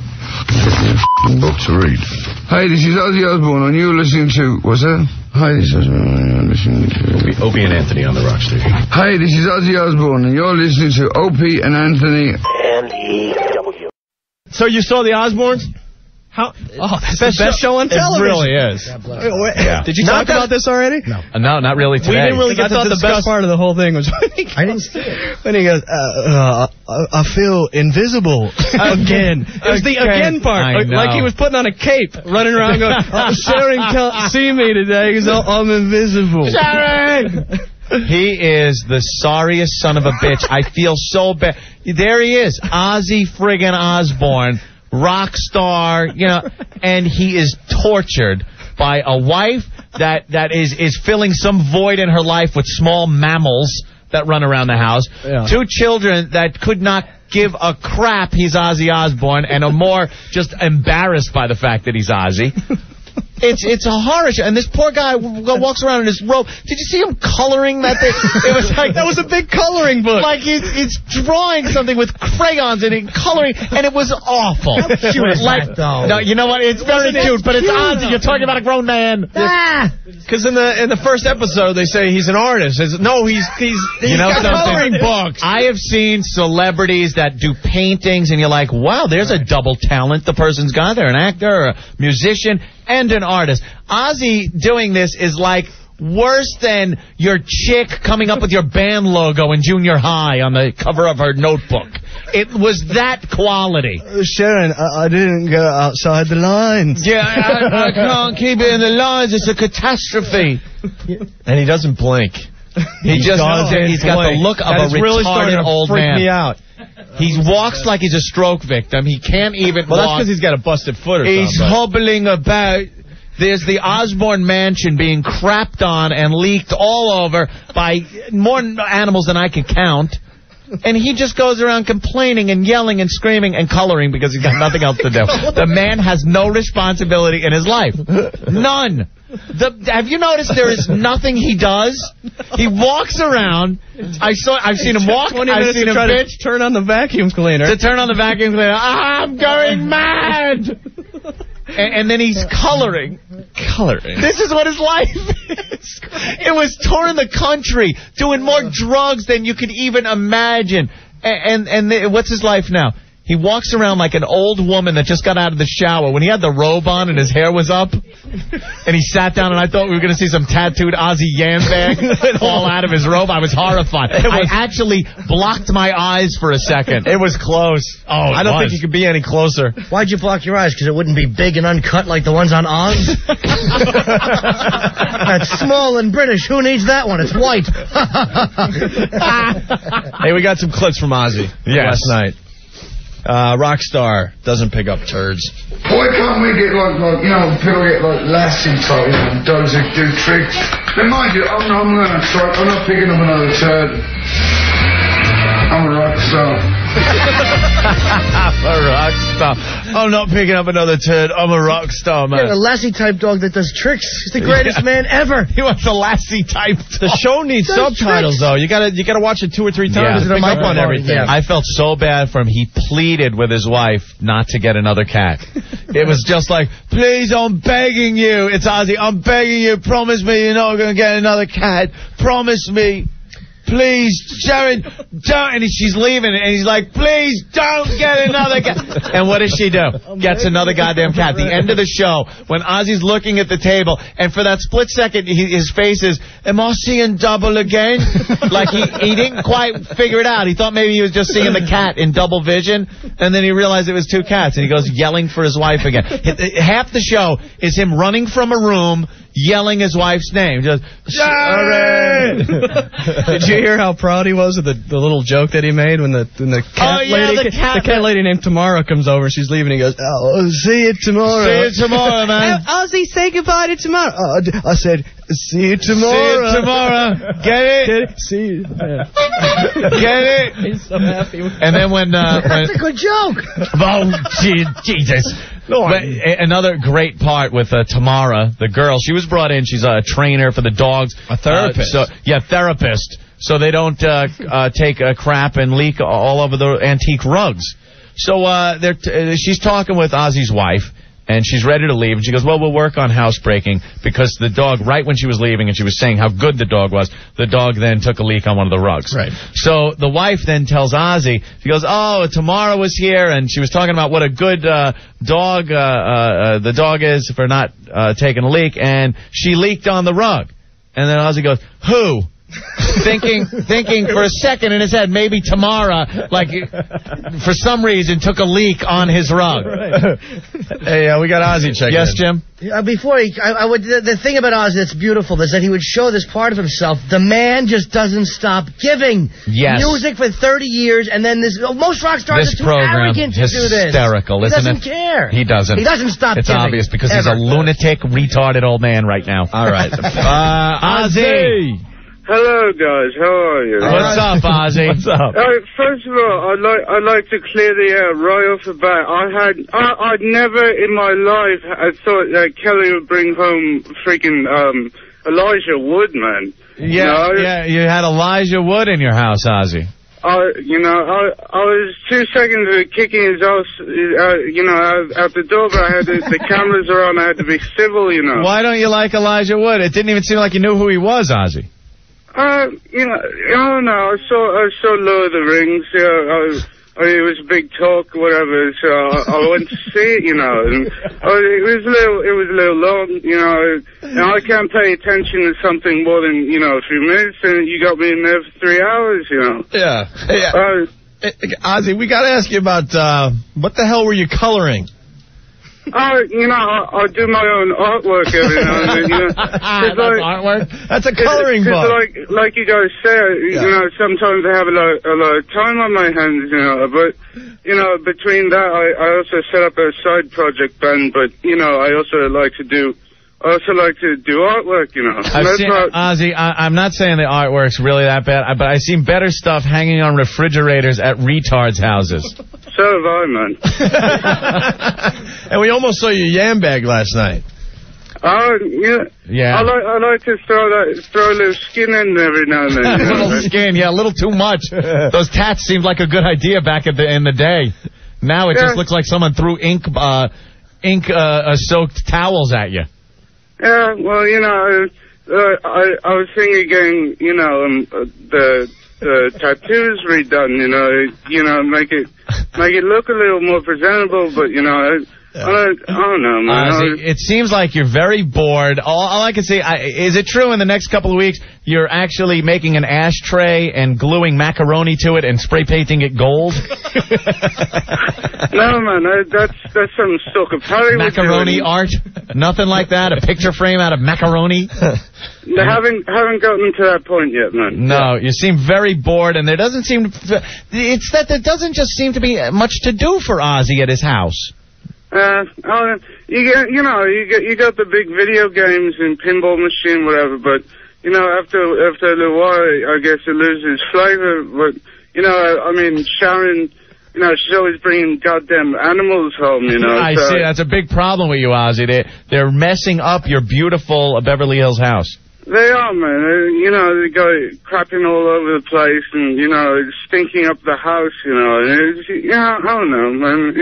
Book to read. Hey, this is Ozzy Osbourne, and you're listening to... What's that? Hi, this is listening to... Opie and Anthony on the Rock Station. Hi, this is Ozzy Osbourne, and you're listening to Opie and Anthony. N-E-W. So you saw the Osbournes? How? Oh, that's the best show on television. It really is. Yeah. Did you talk about this already? No, not really today. We didn't really get to discuss. The best part of the whole thing was I didn't see it. When he goes, I feel invisible again. It was the again part. Like he was putting on a cape, running around going, Sharon can't see me today because I'm invisible. Sharon! He is the sorriest son of a bitch. I feel so bad. There he is, Ozzy friggin' Osbourne. Rock star, and he is tortured by a wife that is filling some void in her life with small mammals that run around the house. Yeah. 2 children that could not give a crap he's Ozzy Osbourne and are more just embarrassed by the fact that he's Ozzy. It's a horror show. And this poor guy walks around in his robe. Did you see him coloring that thing? It was like... That was a big coloring book. Like he's drawing something with crayons and coloring, and it was awful. How cute is that, though? No, you know what? It's very cute, but it's Ozzy. You're talking about a grown man. Because in the first episode, they say he's an artist. He's got coloring books. I have seen celebrities that do paintings, and you're like, wow, there's a double talent the person's got. They're an actor, a musician, and an artist. Ozzy doing this is like worse than your chick coming up with your band logo in junior high on the cover of her notebook. It was that quality. Sharon, I didn't go outside the lines. Yeah, I can't keep it in the lines. It's a catastrophe. And he doesn't blink. He just doesn't. He's got the look of a retarded old man. Freak me out. He walks like he's a stroke victim. He can't even walk. That's because he's got a busted foot or something. He's hobbling about. There's the Osbourne mansion being crapped on and leaked all over by more animals than I could count. And he just goes around complaining and yelling and screaming and coloring because he's got nothing else to do. The man has no responsibility in his life. None. Have you noticed there is nothing he does? He walks around. I've seen him walk. 20 I've minutes seen to him try bitch. to turn on the vacuum cleaner. To turn on the vacuum cleaner. I'm going mad. And then he's coloring. This is what his life is. It was touring the country, doing more drugs than you could even imagine. And what's his life now? He walks around like an old woman that just got out of the shower. When he had the robe on and his hair was up, and he sat down, and I thought we were going to see some tattooed Ozzy Yanbag fall out of his robe. I was horrified. I actually blocked my eyes for a second. It was close. Oh, I don't think you could be any closer. Why'd you block your eyes? Because it wouldn't be big and uncut like the ones on Oz? That's small and British. Who needs that one? It's white. Hey, we got some clips from Ozzy last night. Rockstar doesn't pick up turds. Why can't we get people get lassie type, those that do tricks? Then mind you, I'm not picking up another turd. I'm a rock star. I'm a rock star. I'm not picking up another turd. I'm a rock star, man. You're a lassie type dog that does tricks. He's the greatest man ever. He wants a lassie type dog. The show needs subtitles, though. You gotta watch it 2 or 3 times to pick up on everything. I felt so bad for him. He pleaded with his wife not to get another cat. It was just like, please, I'm begging you. It's Ozzy. I'm begging you. Promise me you're not going to get another cat. Promise me. Please, Sharon, don't. And she's leaving, and he's like, please don't get another cat. And what does she do? Gets another goddamn cat. The end of the show, when Ozzy's looking at the table, and for that split second, his face is, am I seeing double again? Like he didn't quite figure it out. He thought maybe he was just seeing the cat in double vision, and then he realized it was 2 cats, and he goes yelling for his wife again. Half the show is him running from a room, yelling his wife's name. Just, Sharon! Did you hear how proud he was of the little joke that he made when the cat lady, the cat lady named Tamara comes over? She's leaving. He goes, "Oh, see you tomorrow." See you tomorrow, man. Ozzy, say goodbye to tomorrow. I said, see you tomorrow. See you tomorrow. Get it? Get it? See you. Get it? He's so happy. And then when that's a good joke. Oh, Jesus. But another great part with Tamara, the girl, she was brought in. She's a trainer for the dogs. A therapist. Therapist. So they don't take a crap and leak all over the antique rugs. So she's talking with Ozzy's wife, and she's ready to leave. And she goes, well, we'll work on housebreaking, because the dog, right when she was leaving and she was saying how good the dog was, the dog then took a leak on one of the rugs. Right. So the wife then tells Ozzy, she goes, oh, Tamara was here, and she was talking about what a good dog the dog is for not taking a leak, and she leaked on the rug. And then Ozzy goes, who? thinking for a second in his head, maybe Tamara, like, for some reason, took a leak on his rug. Right. Hey, we got Ozzy checking Yes, Jim? Before the thing about Ozzy that's beautiful is that he would show this part of himself. The man just doesn't stop giving. Yes. Music for 30 years, and then most rock stars are too arrogant to do this. Hysterical, isn't it? He doesn't care. He doesn't. He doesn't stop It's giving. It's obvious, because he's a lunatic, retarded old man right now. All right. Ozzy! Hello, guys. How are you? What's up, Ozzy? What's up? First of all, I'd like to clear the air right off the bat. I'd never in my life had thought that Kelly would bring home freaking Elijah Wood, man. Yeah, yeah. You had Elijah Wood in your house, Ozzy. I was 2 seconds of kicking his ass, out the door, but I had the cameras are on. I had to be civil, Why don't you like Elijah Wood? It didn't even seem like you knew who he was, Ozzy. I don't know. I saw Lord of the Rings. It was a big talk, whatever. So I went to see it, and it was a little long, And I can't pay attention to something more than a few minutes, and you got me in there for 3 hours, Yeah. Ozzy, we got to ask you about what the hell were you coloring? I do my own artwork every now and then, That's artwork? That's a coloring book. Like you guys say, sometimes I have a lot of time on my hands, but, between that, I also set up a side project band, but, I also like to do artwork, Ozzy, I'm not saying the artwork's really that bad, but I've seen better stuff hanging on refrigerators at retards' houses. So have I, man. And we almost saw your yam bag last night. Yeah. I like to throw a little skin in every now and then. A little skin, a little too much. Those tats seemed like a good idea back in the day. Now it just looks like someone threw ink soaked towels at you. Yeah, well, I was thinking getting, the tattoos redone, make it look a little more presentable, but, I don't know, man. It seems like you're very bored. All I can say, is it true in the next couple of weeks you're actually making an ashtray and gluing macaroni to it and spray painting it gold? No, man, that's some sort of Hollywood macaroni art? Nothing like that? A picture frame out of macaroni? They haven't gotten to that point yet, man. No, you seem very bored, and there doesn't seem it's that there doesn't just seem to be much to do for Ozzy at his house. You got the big video games and pinball machine, whatever, but, after a little while, I guess it loses flavor, but, Sharon, she's always bringing goddamn animals home, I see, that's a big problem with you, Ozzy. They're messing up your beautiful Beverly Hills house. They are, man. They go crapping all over the place and, stinking up the house, and I don't know, man.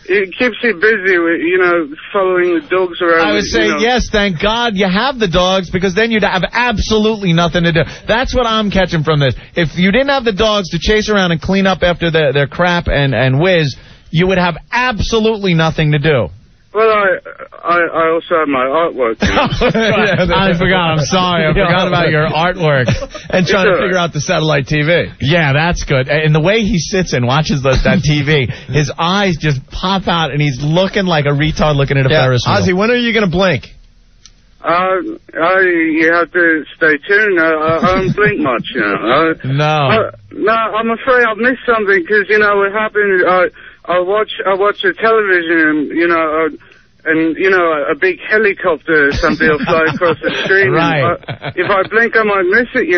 It keeps you busy with, following the dogs around. I would say, yes, thank God you have the dogs, because then you'd have absolutely nothing to do. That's what I'm catching from this. If you didn't have the dogs to chase around and clean up after their crap and whiz, you would have absolutely nothing to do. Well, I also have my artwork. I forgot. I'm sorry. I forgot about your artwork. And trying to figure out the satellite TV. Yeah, that's good. And the way he sits and watches that TV, his eyes just pop out, and he's looking like a retard looking at a Ferris wheel. Ozzy, when are you going to blink? You have to stay tuned. I don't blink much, No. No, I'm afraid I've missed something, because, what happened, I watch the television, and, a big helicopter or something will fly across the screen. Right. If I blink, I might miss it,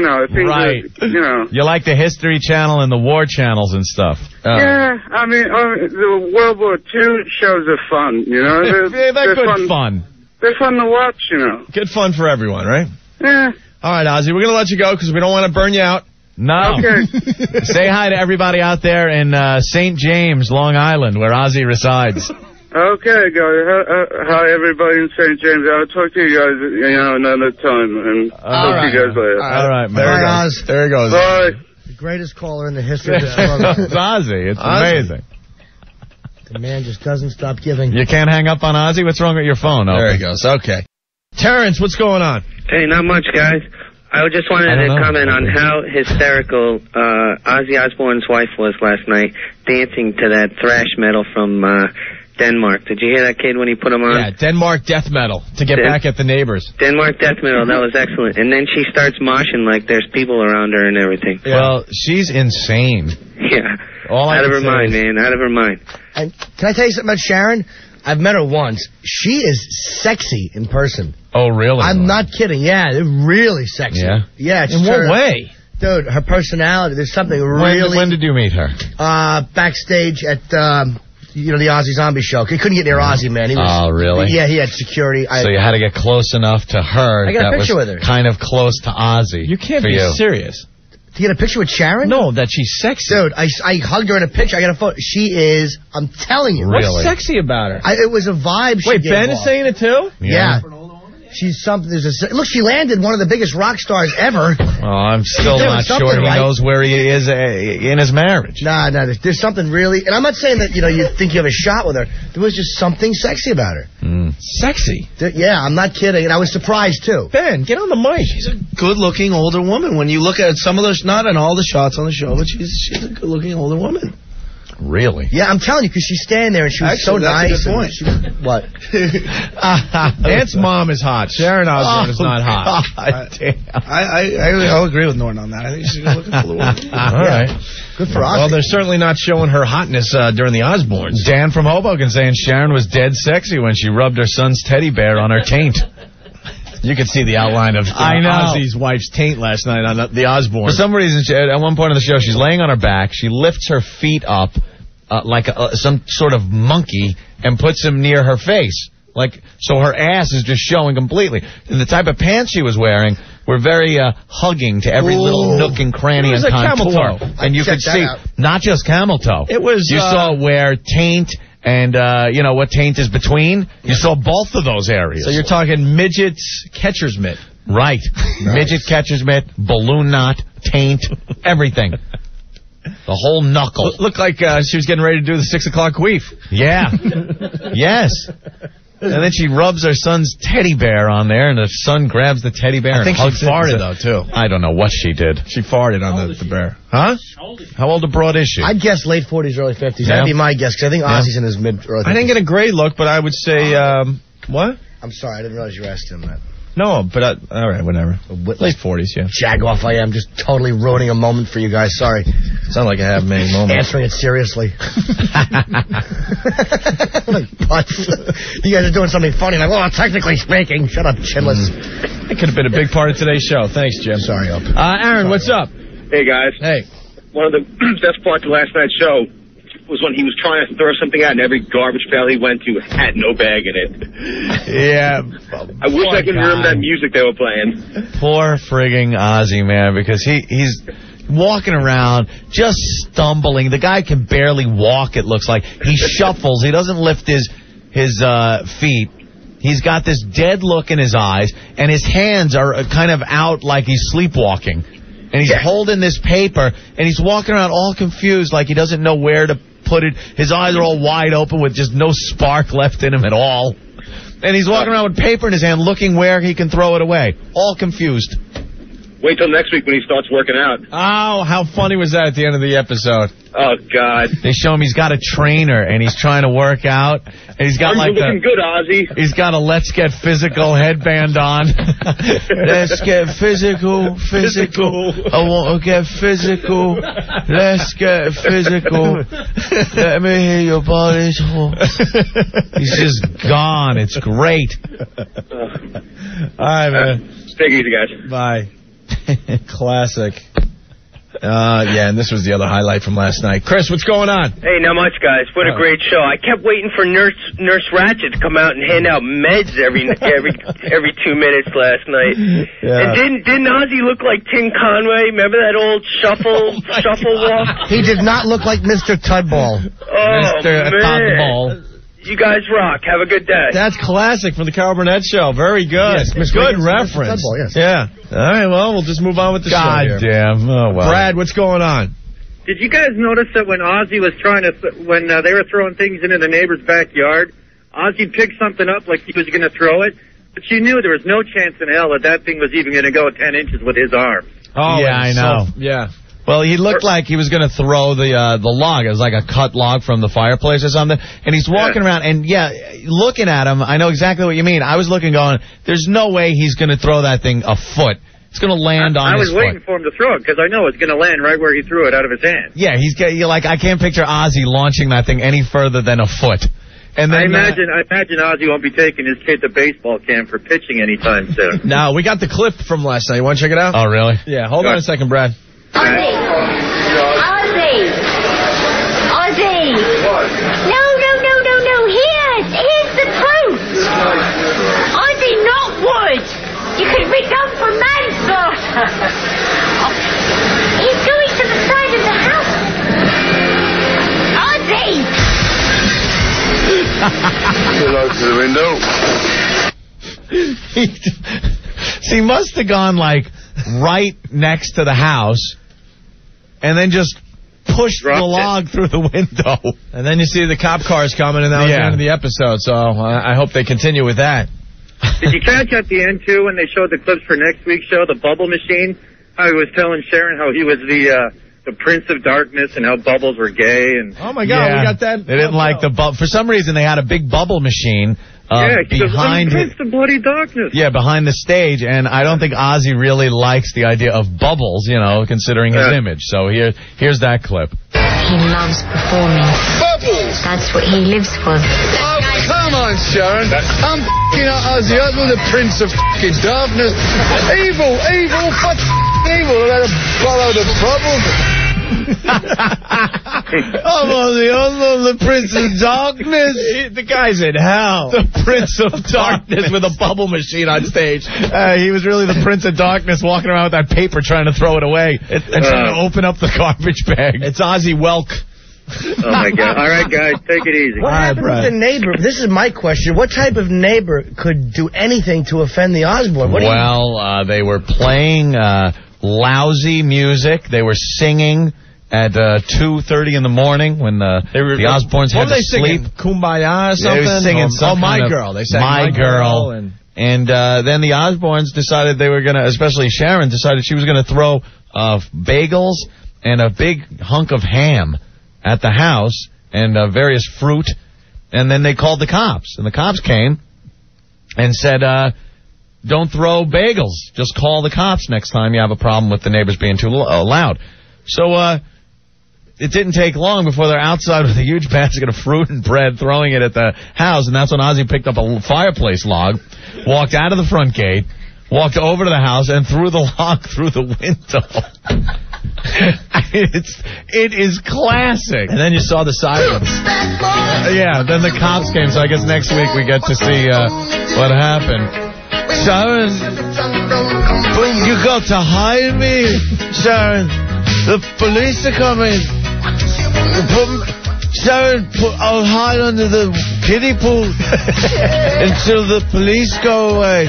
Right. You like the History Channel and the War Channels and stuff. Yeah, the World War II shows are fun, They're good fun. They're fun to watch, Good fun for everyone, right? Yeah. All right, Ozzy, we're going to let you go because we don't want to burn you out. No. Okay. Say hi to everybody out there in St. James, Long Island, where Ozzy resides. Okay, guys. Hi, everybody in St. James. I'll talk to you guys, another time. And talk to you guys later. All right, man. There he goes. Bye. The greatest caller in the history of this program. It's Ozzy. It's amazing. The man just doesn't stop giving. You can't hang up on Ozzy? What's wrong with your phone? There he goes. Okay. Terrence, what's going on? Hey, not much, guys. I just wanted to comment on how hysterical Ozzy Osbourne's wife was last night dancing to that thrash metal from Denmark. Did you hear that kid when he put him on? Yeah, Denmark death metal to get back at the neighbors. Denmark death metal, that was excellent. And then she starts moshing like there's people around her and everything. Yeah. Well, she's insane. Yeah. Out of her mind, man. Out of her mind. And can I tell you something about Sharon? I've met her once. She is sexy in person. Oh, really? I'm not kidding. Yeah, they're really sexy. Yeah? Yeah. It's In what way? Dude, her personality, there's something really... When did you meet her? Backstage at, the Ozzy Zombie show. He couldn't get near Ozzy, man. He was, oh, really? Yeah, he had security. So you had to get close enough to her. I got a picture with her. Kind of close to Ozzy. You can't be serious. To get a picture with Sharon? No, that she's sexy. Dude, I hugged her in a picture. I got a photo. She is, I'm telling you. Really? What's sexy about her? It was a vibe she Wait, gave Ben is off. saying it too? Yeah. She's something. Look, she landed one of the biggest rock stars ever. Oh, I'm still not sure he knows where he is in his marriage. Nah, there's something really, and I'm not saying that, you think you have a shot with her. There was just something sexy about her. Sexy? Yeah, I'm not kidding, and I was surprised, too. Ben, get on the mic. She's a good-looking older woman. When you look at some of those, not in all the shots on the show, but she's a good-looking older woman. Really? Yeah, I'm telling you, because she's standing there, and she was so nice. That's a good point. What? Aunt's mom is hot. Sharon Osbourne is not hot. God damn. I'll agree with Norton on that. I think she's a good-looking older woman. All right. Good for us. Well, they're certainly not showing her hotness during the Osbournes. Dan from Hoboken saying Sharon was dead sexy when she rubbed her son's teddy bear on her taint. You could see the outline of Ozzy's wife's taint last night on the Osbournes. For some reason, at one point in the show, she's laying on her back. She lifts her feet up like some sort of monkey and puts them near her face. So her ass is just showing completely. And the type of pants she was wearing were very hugging to every little nook and cranny and contour. Camel toe. And you could see, not just camel toe. It was... You saw where taint... And, what taint is between? You saw both of those areas. So you're talking midget's catcher's mitt. Right. Midget catcher's mitt, balloon knot, taint, everything. The whole knuckle. Looked like she was getting ready to do the 6 o'clock queef. Yeah. Yes. And then she rubs her son's teddy bear on there, and the son grabs the teddy bear I think and she hugs farted, though, too. I don't know what she did. She farted on the bear. Huh? How old a broad is she? I'd guess late 40s, early 50s. Yeah. That'd be my guess, because I think Ozzy's in his mid-early 50s. I didn't get a great look, but I would say, what? I'm sorry, I didn't realize you were asking him that. No, but all right, whatever. Late 40s, yeah. Jag-off I am, just totally ruining a moment for you guys. Sorry. Sound like I have many moments. Answering it seriously. Butts. You guys are doing something funny. Like, well, technically speaking. Shut up, chinless. That could have been a big part of today's show. Thanks, Jim. Sorry, Up. Aaron, what's up? Hey, guys. Hey. One of the best parts of last night's show was when he was trying to throw something out and every garbage pail he went to had no bag in it. Yeah. I wish I could remember that music they were playing. Poor frigging Ozzy, man, because he's walking around just stumbling. The guy can barely walk, it looks like. He shuffles. He doesn't lift his feet. He's got this dead look in his eyes, and his hands are kind of out like he's sleepwalking. And he's holding this paper, and he's walking around all confused like he doesn't know where to put it. His eyes are all wide open with just no spark left in him at all. And he's walking around with paper in his hand looking where he can throw it away. All confused. Wait till next week when he starts working out. Oh, how funny was that at the end of the episode? Oh, God. They show him he's got a trainer, and he's trying to work out. And he's got You're looking good, Ozzy. He's got a Let's Get Physical headband on. Let's get physical. I want to get physical. Let's get physical. Let me hear your body's whole. He's just gone. It's great. All right, man. Take it easy, guys. Bye. Classic. Yeah, and this was the other highlight from last night. Chris, what's going on? Hey, not much, guys. What a great show. I kept waiting for Nurse Ratched to come out and hand out meds every 2 minutes last night. Yeah. And didn't Ozzy look like Tim Conway? Remember that old shuffle walk? He did not look like Mr. Tudball. Oh, Mr. man. Tudball. You guys rock. Have a good day. That's classic from the Carl Burnett Show. Very good. Yes, good Mr. reference. Tudball, yes. Yeah. All right, well, we'll just move on with the show here. God damn. Oh, well. Brad, what's going on? Did you guys notice that when Ozzy was when they were throwing things into the neighbor's backyard, Ozzy picked something up like he was going to throw it, but you knew there was no chance in hell that thing was even going to go 10 inches with his arm. Oh, yeah, I know. Yeah. Well, he looked like he was going to throw the log. It was like a cut log from the fireplace or something. And he's walking around, and, looking at him, I know exactly what you mean. I was looking going, there's no way he's going to throw that thing a foot. It's going to land on his foot. I was waiting for him to throw it, because I know it's going to land right where he threw it out of his hand. Yeah, I can't picture Ozzy launching that thing any further than a foot. And then, I imagine Ozzy won't be taking his kid to baseball camp for pitching anytime soon. No, we got the clip from last night. You want to check it out? Oh, really? Yeah, hold on a second, Brad. Ozzy! No. Here's the truth. Ozzy, not wood. You could be done for manslaughter. He's going to the side of the house. Ozzy! Hello to the window. He must have gone, like, right next to the house and then just pushed the log through the window. And then you see the cop cars coming, and that was the end of the episode. So I hope they continue with that. Did you catch at the end, too, when they showed the clips for next week's show, the Bubble Machine? How he was telling Sharon how he was the Prince of Darkness and how Bubbles were gay. And oh, my God, we got that. They didn't like the bubble. For some reason, they had a big bubble machine behind Prince of Bloody Darkness. Yeah, behind the stage, and I don't think Ozzy really likes the idea of bubbles, considering his image. So here's that clip. He loves performing. Bubbles! That's what he lives for. Oh, come on, Sharon. I'm f***ing Ozzy Osbourne, the Prince of f***ing Darkness. Evil, evil. Let him follow the bubbles. I'm Ozzy Osbourne, the Prince of Darkness. The guy's in hell. The Prince of Darkness with a bubble machine on stage. He was really the Prince of Darkness, walking around with that paper trying to throw it away and trying to open up the garbage bag. It's Ozzy Welk. Oh, my God. All right, guys, take it easy. What happened with the neighbor? This is my question. What type of neighbor could do anything to offend the Osbourne? They were playing lousy music. They were singing at 2:30 in the morning when the Osbournes had to sleep. Kumbaya or something? They were singing My Girl. They sang My Girl. And then the Osbournes decided they were going to, especially Sharon, decided she was going to throw bagels and a big hunk of ham at the house and various fruit. And then they called the cops. And the cops came and said, don't throw bagels. Just call the cops next time you have a problem with the neighbors being too loud. So it didn't take long before they're outside with a huge basket of fruit and bread, throwing it at the house. And that's when Ozzy picked up a fireplace log, walked out of the front gate, walked over to the house, and threw the log through the window. It is classic. And then you saw the sirens. Then the cops came, so I guess next week we get to see what happened. Sharon, you got to hide me, Sharon. The police are coming. Sharon, I'll hide under the kiddie pool until the police go away.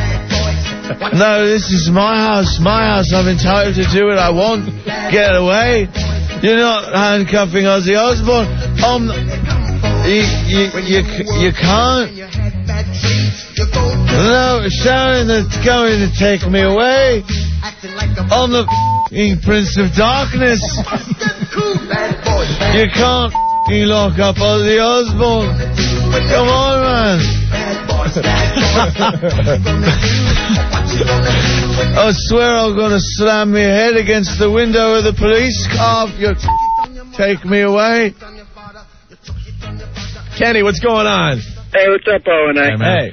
No, this is my house. I'm entitled to do it. I won't get away. You're not handcuffing Ozzy Osbourne. You can't. No, Sharon is going to take me away. I'm the Prince of Darkness. You can't lock up Ozzy Osbourne. Come on, man. I swear I'm going to slam my head against the window of the police car if you take me away. Kenny, what's going on? Hey, what's up, Owen? Hey.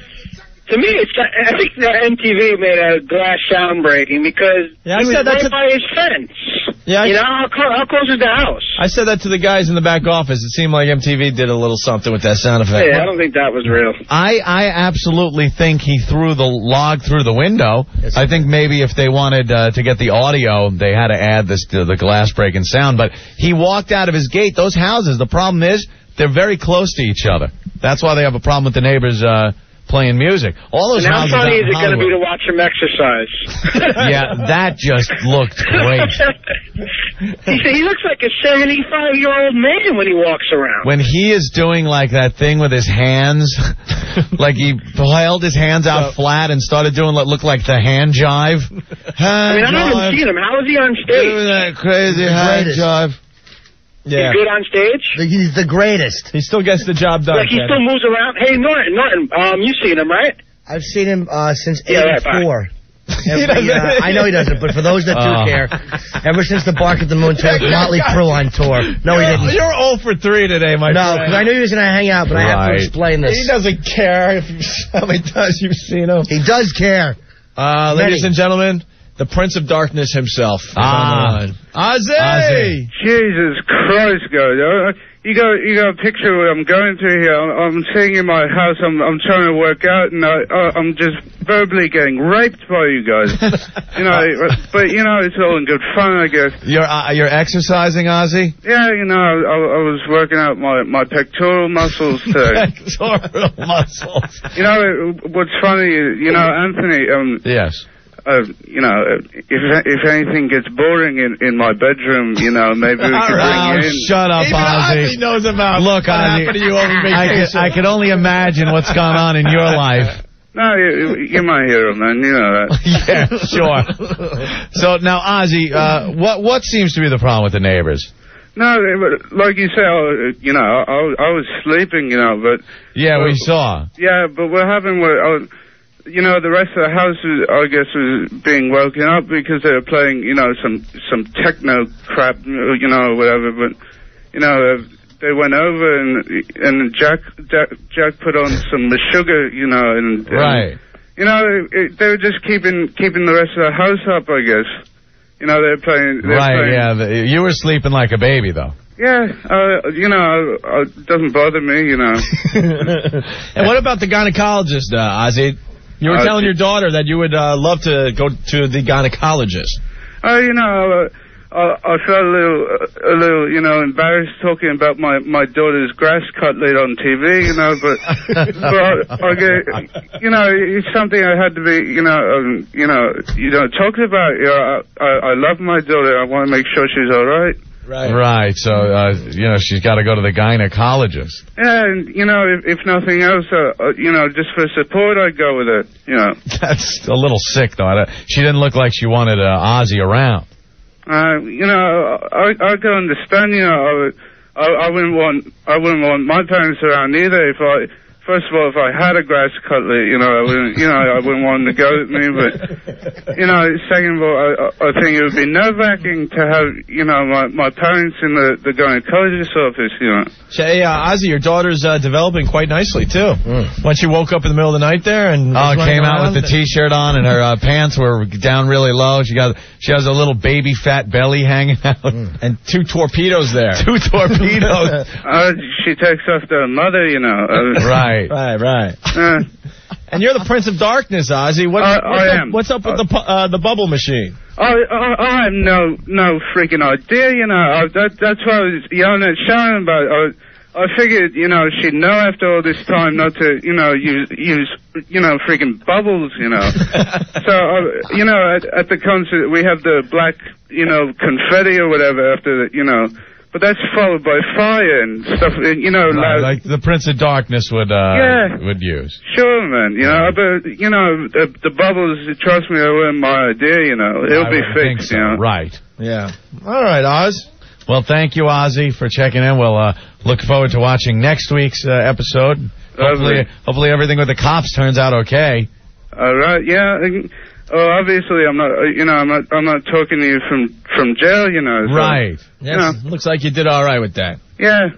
To me, I think that MTV made a glass soundbreaking because he was right by his fence. Yeah, how close is the house? I said that to the guys in the back office. It seemed like MTV did a little something with that sound effect. Yeah, I don't think that was real. I absolutely think he threw the log through the window. Yes, I think maybe if they wanted to get the audio, they had to add the glass breaking sound. But he walked out of his gate. Those houses, the problem is they're very close to each other. That's why they have a problem with the neighbors playing music. All those houses. How funny is it going to be to watch him exercise? Yeah, that just looked great. He looks like a 75-year-old man when he walks around. When he is doing like that thing with his hands, like he held his hands out flat and started doing what looked like the hand jive. I haven't seen him. How is he on stage? Doing that crazy hand jive. Yeah. He's good on stage? He's the greatest. He still gets the job done. Like he still moves around. Hey, Norton, you've seen him, right? I've seen him since '84. I know he doesn't, but for those that do care, ever since the Bark at the Moon tour, Motley Crue on tour. No, he didn't. You're 0 for 3 today, my friend. No, because I knew he was going to hang out, but I have to explain this. He doesn't care how many times you've seen him. He does care. Ladies and gentlemen, the Prince of Darkness himself is on the line. Ozzy! Jesus Christ, guys. You got a picture of what I'm going through here. I'm sitting in my house. I'm trying to work out, and I'm just verbally getting raped by you guys. But it's all in good fun, I guess. You're exercising, Ozzy? Yeah, I was working out my pectoral muscles today. Pectoral muscles. What's funny is, Anthony. Yes. If anything gets boring in my bedroom, maybe we could bring you in. Shut up, Ozzy. Ozzy knows about what happened to you over vacation. I could only imagine what's gone on in your life. No, you're my hero, man. You know that. Yeah, sure. So now, Ozzy, what seems to be the problem with the neighbors? No, like you say, I was sleeping, but... Yeah, we saw. Yeah, but what happened was... the rest of the house, I guess, was being woken up because they were playing, some techno crap, whatever. But, they went over and Jack put on some sugar, and right. They were just keeping the rest of the house up, I guess. They were playing. Yeah. You were sleeping like a baby, though. Yeah, it doesn't bother me, And what about the gynecologist, Ozzy? You were telling your daughter that you would love to go to the gynecologist. I felt a little, embarrassed talking about my daughter's grass cutlet on TV, but I get, it's something I had to be, talk about. I love my daughter. I want to make sure she's all right. Right. So, she's got to go to the gynecologist. Yeah, and, if nothing else, just for support, I'd go with it, That's a little sick, though. She didn't look like she wanted Ozzy around. I can understand, I wouldn't want my parents around either. First of all, if I had a grass cutlet, I wouldn't want them to go with me. But, second of all, I think it would be nerve-wracking to have, my parents in the gynecologist's office, Hey, Ozzy, your daughter's developing quite nicely, too. Once she woke up in the middle of the night there and... came out with the T-shirt on and her pants were down really low. She has a little baby fat belly hanging out. And 2 torpedoes there. 2 torpedoes. She takes after her mother, Right. Right. And you're the Prince of Darkness, Ozzy. I am. What's up with the bubble machine? I have no freaking idea, that's what I was yelling at Sharon about. I figured, she'd know after all this time not to, use freaking bubbles, So, at the concert, we have the black, confetti or whatever after the, but that's followed by fire and stuff, like the Prince of Darkness would use. Sure, man. But the bubbles. Trust me, they weren't my idea. It'll be fixed. So. Right. Yeah. All right, Oz. Well, thank you, Ozzy, for checking in. We'll look forward to watching next week's episode. Hopefully, everything with the cops turns out okay. All right. Yeah. Obviously, I'm not talking to you from jail, So, right. Yes. Looks like you did all right with that. Yeah.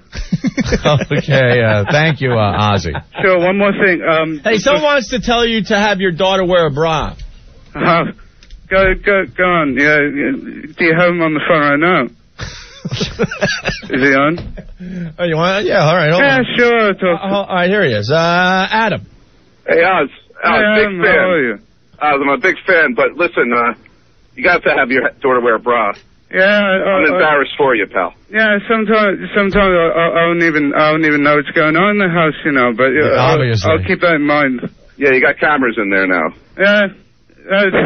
Okay. Thank you, Ozzy. Sure. One more thing. Hey, someone wants to tell you to have your daughter wear a bra. Go on. Yeah. Do you have him on the phone right now? Is he on? Oh, you want? Yeah. All right. Hold on. Sure. All right. Here he is. Adam. Hey, Oz. Hey, big fan. How are you? I'm a big fan, but listen, you got to have your daughter wear a bra. Yeah, I'm embarrassed for you, pal. Yeah, sometimes I don't even know what's going on in the house, But obviously, I'll keep that in mind. Yeah, you got cameras in there now. Yeah.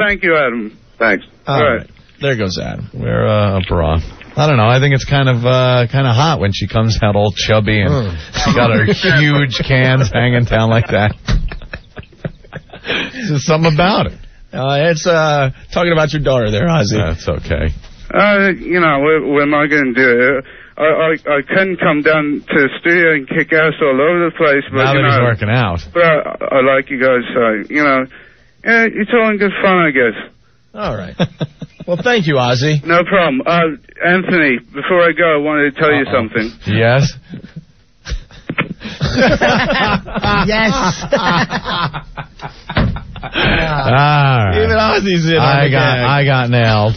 Thank you, Adam. Thanks. All right. There goes Adam. Wear a bra. I don't know. I think it's kind of hot when she comes out all chubby and she got her huge cans hanging down like that. There's something about it. It's talking about your daughter there, Ozzy. That's okay. What am I going to do? I couldn't come down to the studio and kick ass all over the place, but now that he's working out. But I like you guys, so Yeah, it's all in good fun, I guess. All right. Well, thank you, Ozzy. No problem. Anthony, before I go, I wanted to tell you something. Yes? Yes. All right. Even Ozzy's in on the gag. I got nailed.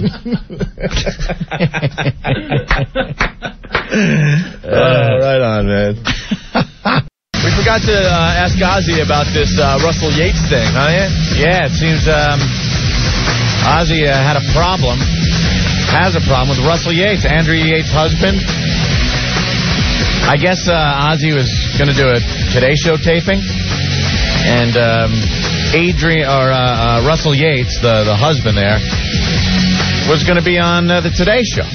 Right on, man. We forgot to ask Ozzy about this Russell Yates thing, huh? Yeah, it seems Ozzy had a problem. Has a problem with Russell Yates, Andrea Yates' husband. I guess Ozzy was going to do a Today Show taping, and Russell Yates, the husband there, was going to be on the Today Show.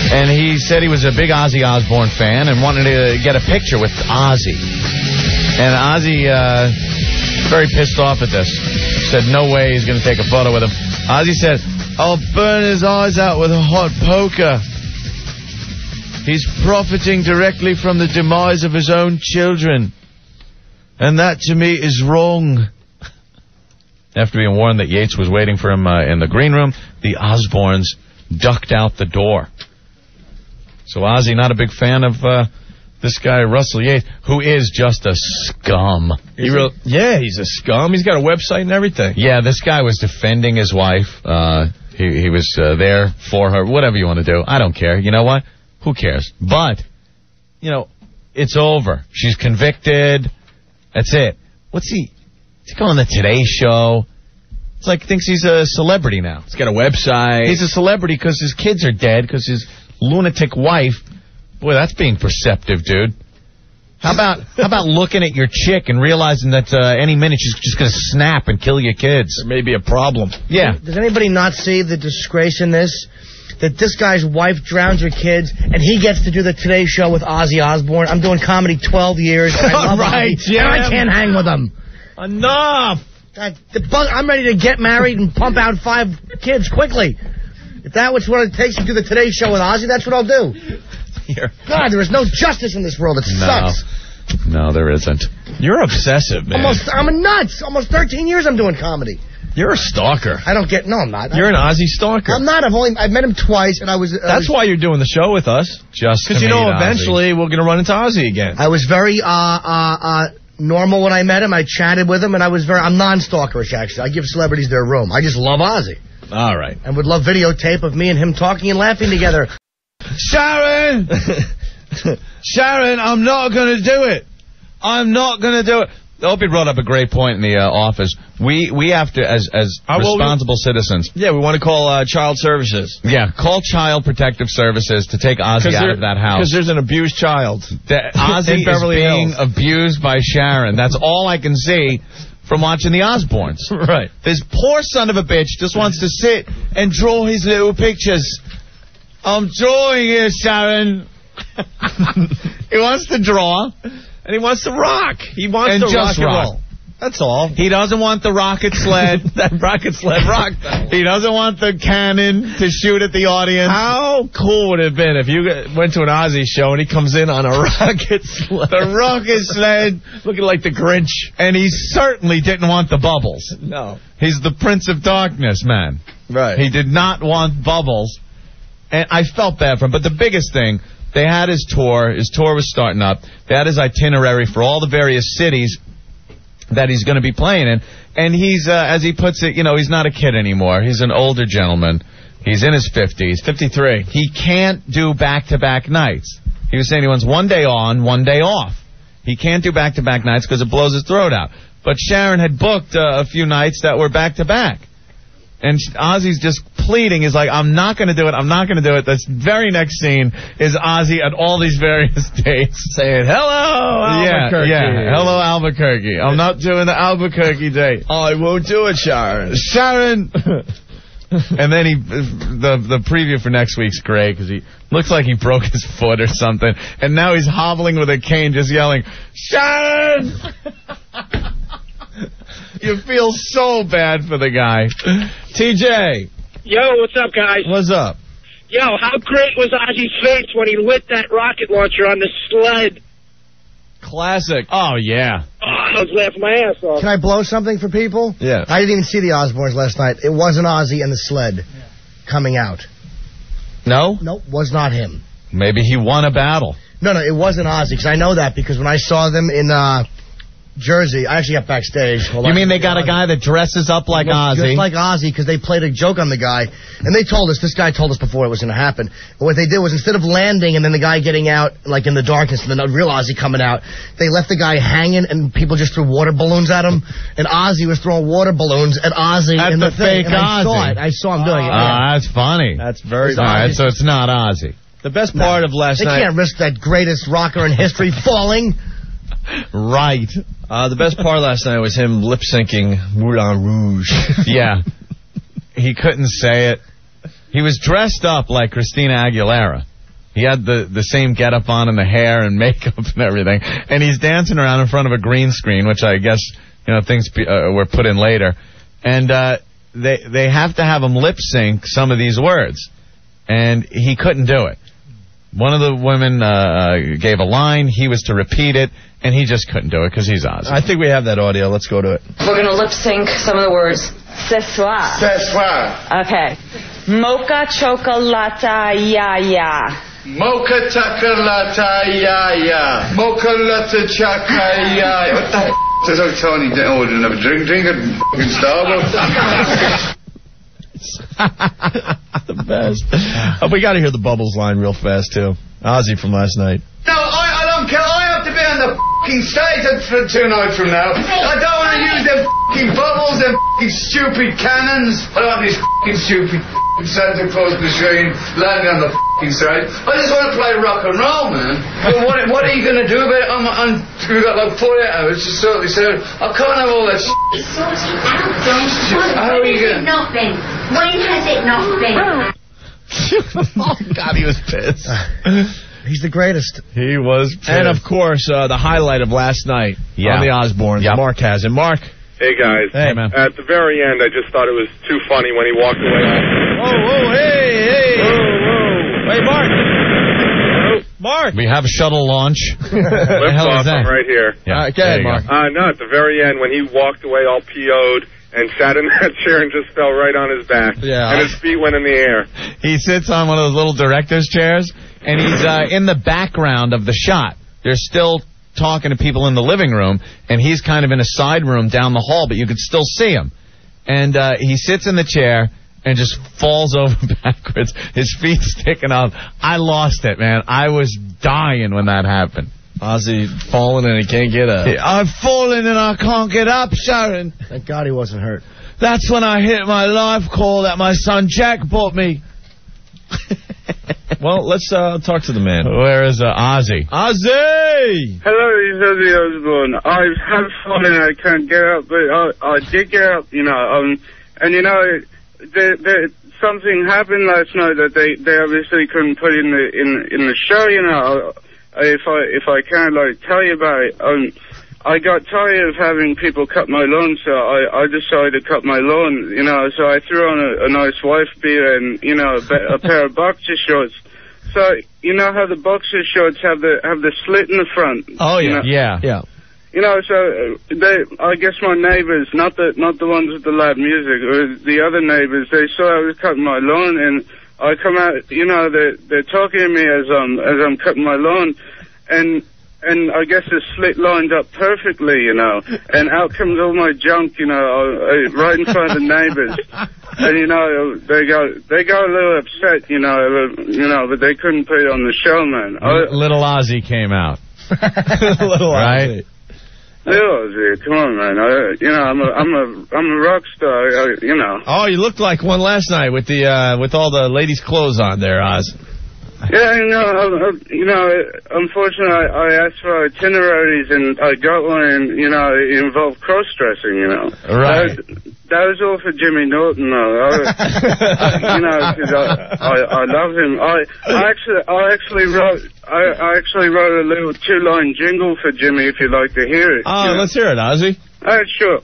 And he said he was a big Ozzy Osbourne fan and wanted to get a picture with Ozzy. And Ozzy, very pissed off at this, said no way he's going to take a photo with him. Ozzy said, "I'll burn his eyes out with a hot poker. He's profiting directly from the demise of his own children. And that, to me, is wrong." After being warned that Yates was waiting for him in the green room, the Osbournes ducked out the door. So Ozzy, not a big fan of this guy, Russell Yates, who is just a scum. He's a scum. He's got a website and everything. Yeah, this guy was defending his wife. He was there for her. Whatever you want to do. I don't care. You know what? Who cares? But, it's over. She's convicted. That's it. What's he going on the Today Show? It's like thinks he's a celebrity now. He's got a website. He's a celebrity because his kids are dead, because his lunatic wife. Boy, that's being perceptive, dude. How about looking at your chick and realizing that any minute she's just going to snap and kill your kids? There may be a problem. Yeah. Does anybody not see the disgrace in this? That this guy's wife drowns her kids, and he gets to do the Today Show with Ozzy Osbourne. I'm doing comedy 12 years, and I love right, Ozzy, and I can't hang with him. Enough! I'm ready to get married and pump out 5 kids quickly. If that's what it takes to do the Today Show with Ozzy, that's what I'll do. God, there is no justice in this world. It sucks. No, there isn't. You're obsessive, man. I'm a nuts. Almost 13 years I'm doing comedy. You're a stalker. No, I'm not. You're an Ozzy stalker. I'm not. I've met him twice, and I was... That's why you're doing the show with us. Just because eventually we're going to run into Ozzy again. I was very normal when I met him. I chatted with him, and I'm non-stalkerish, actually. I give celebrities their room. I just love Ozzy. All right. And would love videotape of me and him talking and laughing together. Sharon! Sharon, I'm not going to do it. I'm not going to do it. Opie brought up a great point in the office. We have to, as responsible citizens... Yeah, we want to call Child Services. Yeah, call Child Protective Services to take Ozzy out of that house. Because there's an abused child. Ozzy is being abused by Sharon. That's all I can see from watching the Osbournes. Right. This poor son of a bitch just wants to sit and draw his little pictures. I'm drawing here, Sharon. He wants to draw. And he wants to rock. He wants to rock and roll. That's all. He doesn't want the rocket sled. That rocket sled rock, though. He doesn't want the cannon to shoot at the audience. How cool would it have been if you went to an Ozzy show and he comes in on a rocket sled? The rocket sled. Looking like the Grinch. And he certainly didn't want the bubbles. No. He's the Prince of Darkness, man. Right. He did not want bubbles. And I felt bad for him. But the biggest thing... They had his tour. His tour was starting up. They had his itinerary for all the various cities that he's going to be playing in. And he's, as he puts it, he's not a kid anymore. He's an older gentleman. He's in his 50s. 53. He can't do back-to-back nights. He was saying he wants one day on, one day off. He can't do back-to-back nights because it blows his throat out. But Sharon had booked a few nights that were back-to-back. And Ozzy's just pleading. He's like, I'm not going to do it. I'm not going to do it. This very next scene is Ozzy at all these various dates. Saying, hello, Albuquerque. Yeah, hello, Albuquerque. I'm not doing the Albuquerque date. I won't do it, Sharon. Sharon! And then the preview for next week's great because he looks like he broke his foot or something. And now he's hobbling with a cane just yelling, Sharon! You feel so bad for the guy. TJ. Yo, what's up, guys? What's up? Yo, how great was Ozzy's face when he lit that rocket launcher on the sled? Classic. Oh, yeah. Oh, I was laughing my ass off. Can I blow something for people? Yeah. I didn't even see the Osbournes last night. It wasn't Ozzy and the Sled coming out. No? Nope, was not him. Maybe he won a battle. No, it wasn't Ozzy, because I know that because when I saw them in Jersey, I actually got backstage. You mean they got a guy that dresses up like Ozzy? Just like Ozzy, because they played a joke on the guy. And they told us, this guy told us before it was going to happen. And what they did was instead of landing and then the guy getting out, like in the darkness, and then the real Ozzy coming out, they left the guy hanging and people just threw water balloons at him. And Ozzy was throwing water balloons at Ozzy in the fake thing. And Ozzy. I saw him doing it. That's funny. That's very All right, so it's not Ozzy. The best part of last night... They can't risk that greatest rocker in history falling. Right. The best part of last night was him lip-syncing Moulin Rouge. Yeah. He couldn't say it. He was dressed up like Christina Aguilera. He had the same getup on and the hair and makeup and everything. And he's dancing around in front of a green screen, which I guess, things were put in later. And they have to have him lip-sync some of these words. And he couldn't do it. One of the women gave a line. He was to repeat it, and he just couldn't do it because he's Ozzy. I think we have that audio. Let's go to it. We're going to lip sync some of the words. Ce soir. Ce soir. Okay. Mocha chocolata ya ya. Mocha chocolata ya ya. Mocha latte chaka ya. What the f*** is so Tony ordering a drink? Drink at fucking Starbucks. The best. We got to hear the Bubbles line real fast, too. Ozzy from last night. No, I don't care. I have to be on the fucking stage for 2 nights from now. I don't want to use them fucking bubbles, them fucking stupid cannons. I don't want these fucking stupid Santa Claus machine landing on the fucking stage. I just want to play rock and roll, man. But what are you going to do about it? We've got like 48 hours to sort this out. I can't have all that shit. Sort it out, Don. How are you When has it not been? When has it not been? Oh, God, he was pissed. He's the greatest. He was pissed. And, of course, the highlight of last night on the Osbournes. Yep. Mark has it. Mark. Hey, guys. Hey, man. At the very end, I just thought it was too funny when he walked away. Whoa, hey. Whoa. Hey, Mark. Mark. We have a shuttle launch. Lift off, I'm right here. Yeah. Go ahead, Mark. No, at the very end, when he walked away all PO'd and sat in that chair and just fell right on his back. Yeah. And his feet went in the air. He sits on one of those little director's chairs, and he's in the background of the shot. They're still talking to people in the living room, and he's kind of in a side room down the hall, but you could still see him. And he sits in the chair and just falls over backwards, his feet sticking out. I lost it, man. I was dying when that happened. Ozzy falling and he can't get up. I've fallen and I can't get up, Sharon. Thank God he wasn't hurt. That's when I hit my life call that my son Jack bought me. Well, let's talk to the man. Where is Ozzy? Ozzy! Hello, it's Ozzy Osbourne. I have fallen and I can't get up, but I did get up, and something happened last night that they obviously couldn't put in the show, If I can't tell you about it, I got tired of having people cut my lawn, so I decided to cut my lawn, so I threw on a nice wife beater and, a pair of boxer shorts. So, you know how the boxer shorts have the slit in the front? Oh, yeah. Yeah. So I guess my neighbors, not the ones with the loud music, or the other neighbors, they saw I was cutting my lawn, and I come out, they're talking to me as I'm cutting my lawn, and I guess the slit lined up perfectly, and out comes all my junk, right in front of the neighbors. And, they go a little upset, but they couldn't put it on the show, man. Little Ozzy came out. Little right? Ozzy. Little Ozzy, come on, man. I'm a rock star, Oh, you looked like one last night with all the ladies' clothes on there, Oz. Yeah, unfortunately, I asked for itineraries and I got one, and it involved cross-dressing. Right. That was all for Jimmy Norton, though. Because I love him. I actually wrote a little 2-line jingle for Jimmy, if you'd like to hear it. Oh, let's hear it, Ozzy. All right, sure.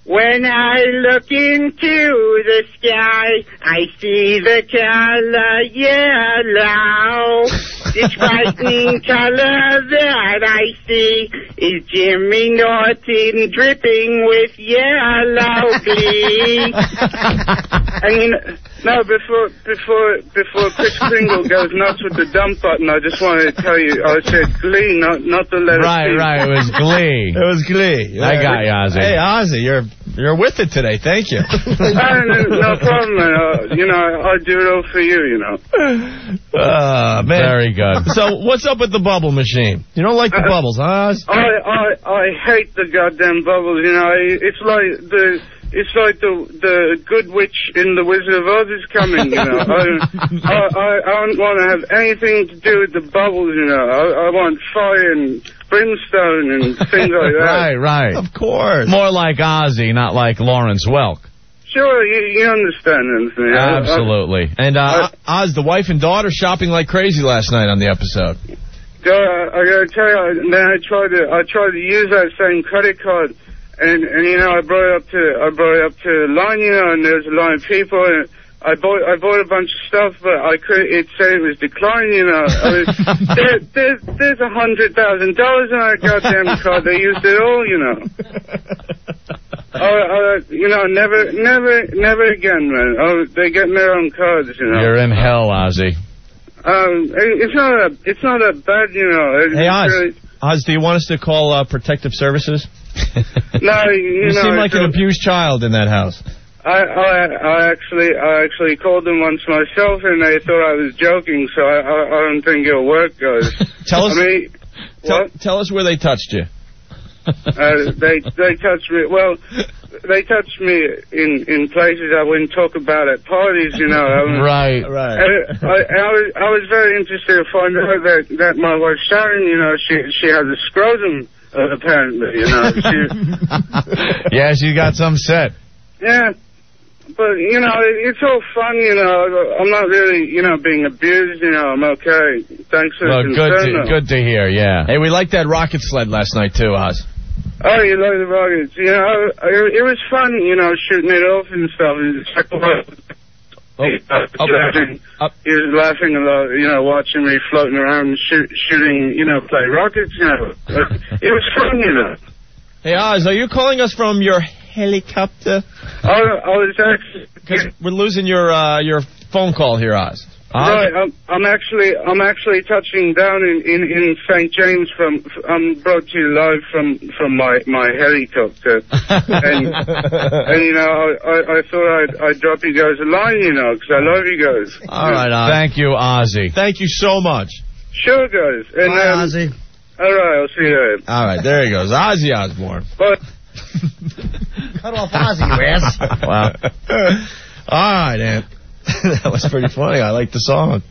When I look into the sky, I see the color yellow. The frightening color that I see is Jimmy Norton dripping with yellow glee. No, before Chris Kringle goes nuts with the dump button, I just wanted to tell you, I said Glee, not the letter Right, C. right, it was Glee. It was Glee. I got you, Ozzy. Hey, Ozzy, you're with it today. Thank you. No problem, man. I do it all for you, Man. Very good. So, what's up with the bubble machine? You don't like the bubbles, huh, Oz? I hate the goddamn bubbles, It's like the good witch in The Wizard of Oz is coming, I don't want to have anything to do with the bubbles, I want fire and brimstone and things like that. Right. Of course. More like Ozzy, not like Lawrence Welk. Sure, you understand them. Absolutely. And Oz, the wife and daughter shopping like crazy last night on the episode. I gotta tell you, then I tried to use that same credit card. And I brought it up to the line, and there was a line of people, and I bought a bunch of stuff, but it said it was declined, there's $100,000 in that goddamn card. They used it all, never again, man. They get their own cards, You're in hell, Ozzy. It's not that bad, Hey, Oz, do you want us to call Protective Services? No, you seem like an abused child in that house. I actually called them once myself, and they thought I was joking. So I don't think it'll work, guys. Tell us where they touched you. They touched me. Well, they touched me in places I wouldn't talk about at parties. Right. I was very interested to find out that my wife Sharon, she has a scrotum. Apparently, Yeah, she got some set. Yeah, but, it's all fun, I'm not really, being abused, I'm okay. Thanks for the concern. Good to hear, yeah. Hey, we liked that rocket sled last night, too, Oz. Oh, you like the rockets. It was fun, shooting it off and stuff. He was laughing a lot, watching me floating around and shooting, play rockets, It was fun, Hey, Oz, are you calling us from your helicopter? I was actually... Because we're losing your phone call here, Oz. Right, I'm actually touching down in St. James. I'm brought to you live from my helicopter, and I thought I'd drop you guys a line, because I love you guys. All right, Oz. Thank you, Ozzy. Thank you so much. Sure, guys. And, bye, Ozzy. All right, I'll see you later. All right, there he goes, Ozzy Osbourne. Bye. Cut off Ozzy, you ass. Wow. All right, Aunt. That was pretty funny. I like the song.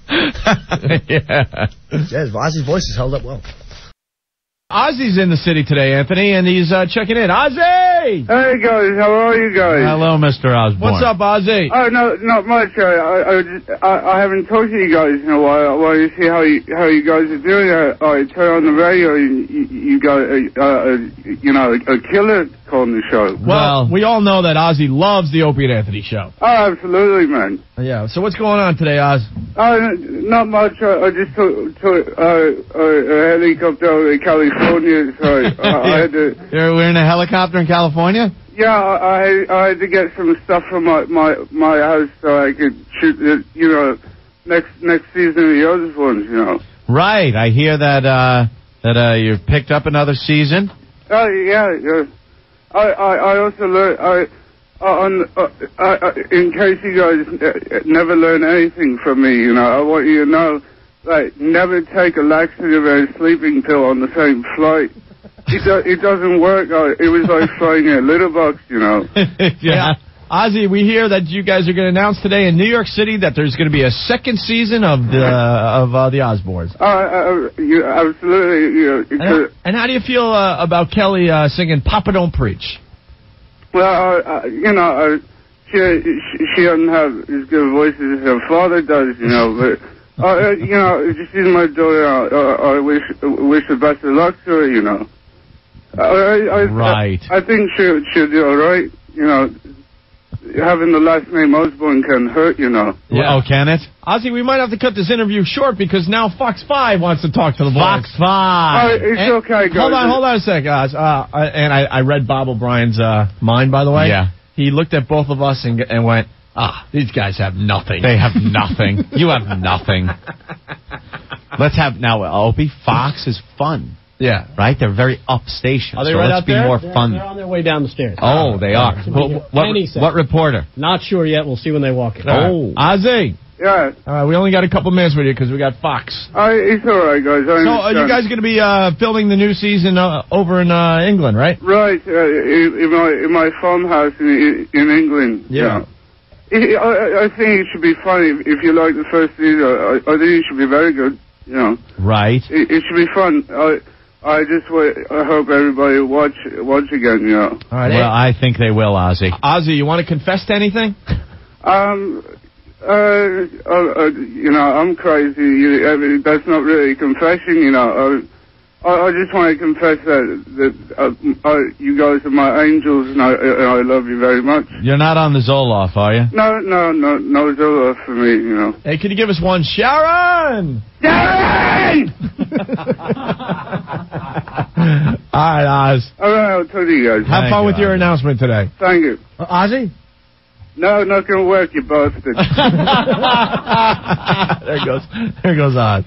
Yeah. Yes, Ozzy's voice is held up well. Ozzy's in the city today, Anthony, and he's checking in. Ozzy! Hey, guys. How are you guys? Hello, Mr. Osbourne. What's up, Ozzy? Oh, no, not much. I haven't talked to you guys in a while. I want to see how you guys are doing. I turn on the radio, and you got a killer calling the show. Well, we all know that Ozzy loves the Opie and Anthony show. Oh, absolutely, man. Yeah, so what's going on today, Oz? Not much. I just took a helicopter over to California, so I had to... We're in a helicopter in California? Yeah, I had to get some stuff from my house so I could shoot it, next season of the Osbournes, Right. I hear that you've picked up another season. Oh, yeah. I also learned... in case you guys never learn anything from me, I want you to know, never take a laxative and a sleeping pill on the same flight. It doesn't work. It was like flying a litter box, Yeah. Ozzy, we hear that you guys are going to announce today in New York City that there's going to be a second season of the Osbournes. Absolutely. And how do you feel about Kelly singing "Papa Don't Preach"? Well, she doesn't have as good a voice as her father does, but, she's my daughter. I wish the best of luck to her, Right. I think she'll do all right, having the last name Osbourne can hurt, you know. Yeah. Oh, can it? Ozzy, we might have to cut this interview short because now Fox 5 wants to talk to the boys. Fox 5. It's okay, guys. Hold on a sec, Oz. And I read Bob O'Brien's mind, by the way. Yeah. He looked at both of us and went, these guys have nothing. They have nothing. You have nothing. Let's have, now, Opie, Fox is fun. Yeah. Right? They're very upstation. Are they so right let's out be there? more fun. They're on their way down the stairs. Oh, they are. What reporter? Not sure yet. We'll see when they walk in. Oh. Ozzy. Yeah. All right, we only got a couple minutes with you because we got Fox. It's all right, guys. So are you guys going to be filming the new season over in England, right? Right, in my farmhouse in England. Yeah. I think it should be funny if you like the first season. I think it should be very good. You know. Right. It should be fun. I hope everybody watch again. You know. All right. Well, I think they will, Ozzy. Ozzy, you want to confess to anything? You know, I'm crazy. That's not really a confession. You know. I just want to confess that you guys are my angels, and I love you very much. You're not on the Zoloft, are you? No Zoloft for me, you know. Hey, can you give us one? Sharon! Sharon! All right, Oz. All right, I'll tell you guys. Have fun with your announcement today. Thank you. Ozzy? No, not going to work, you bastard. There goes Oz.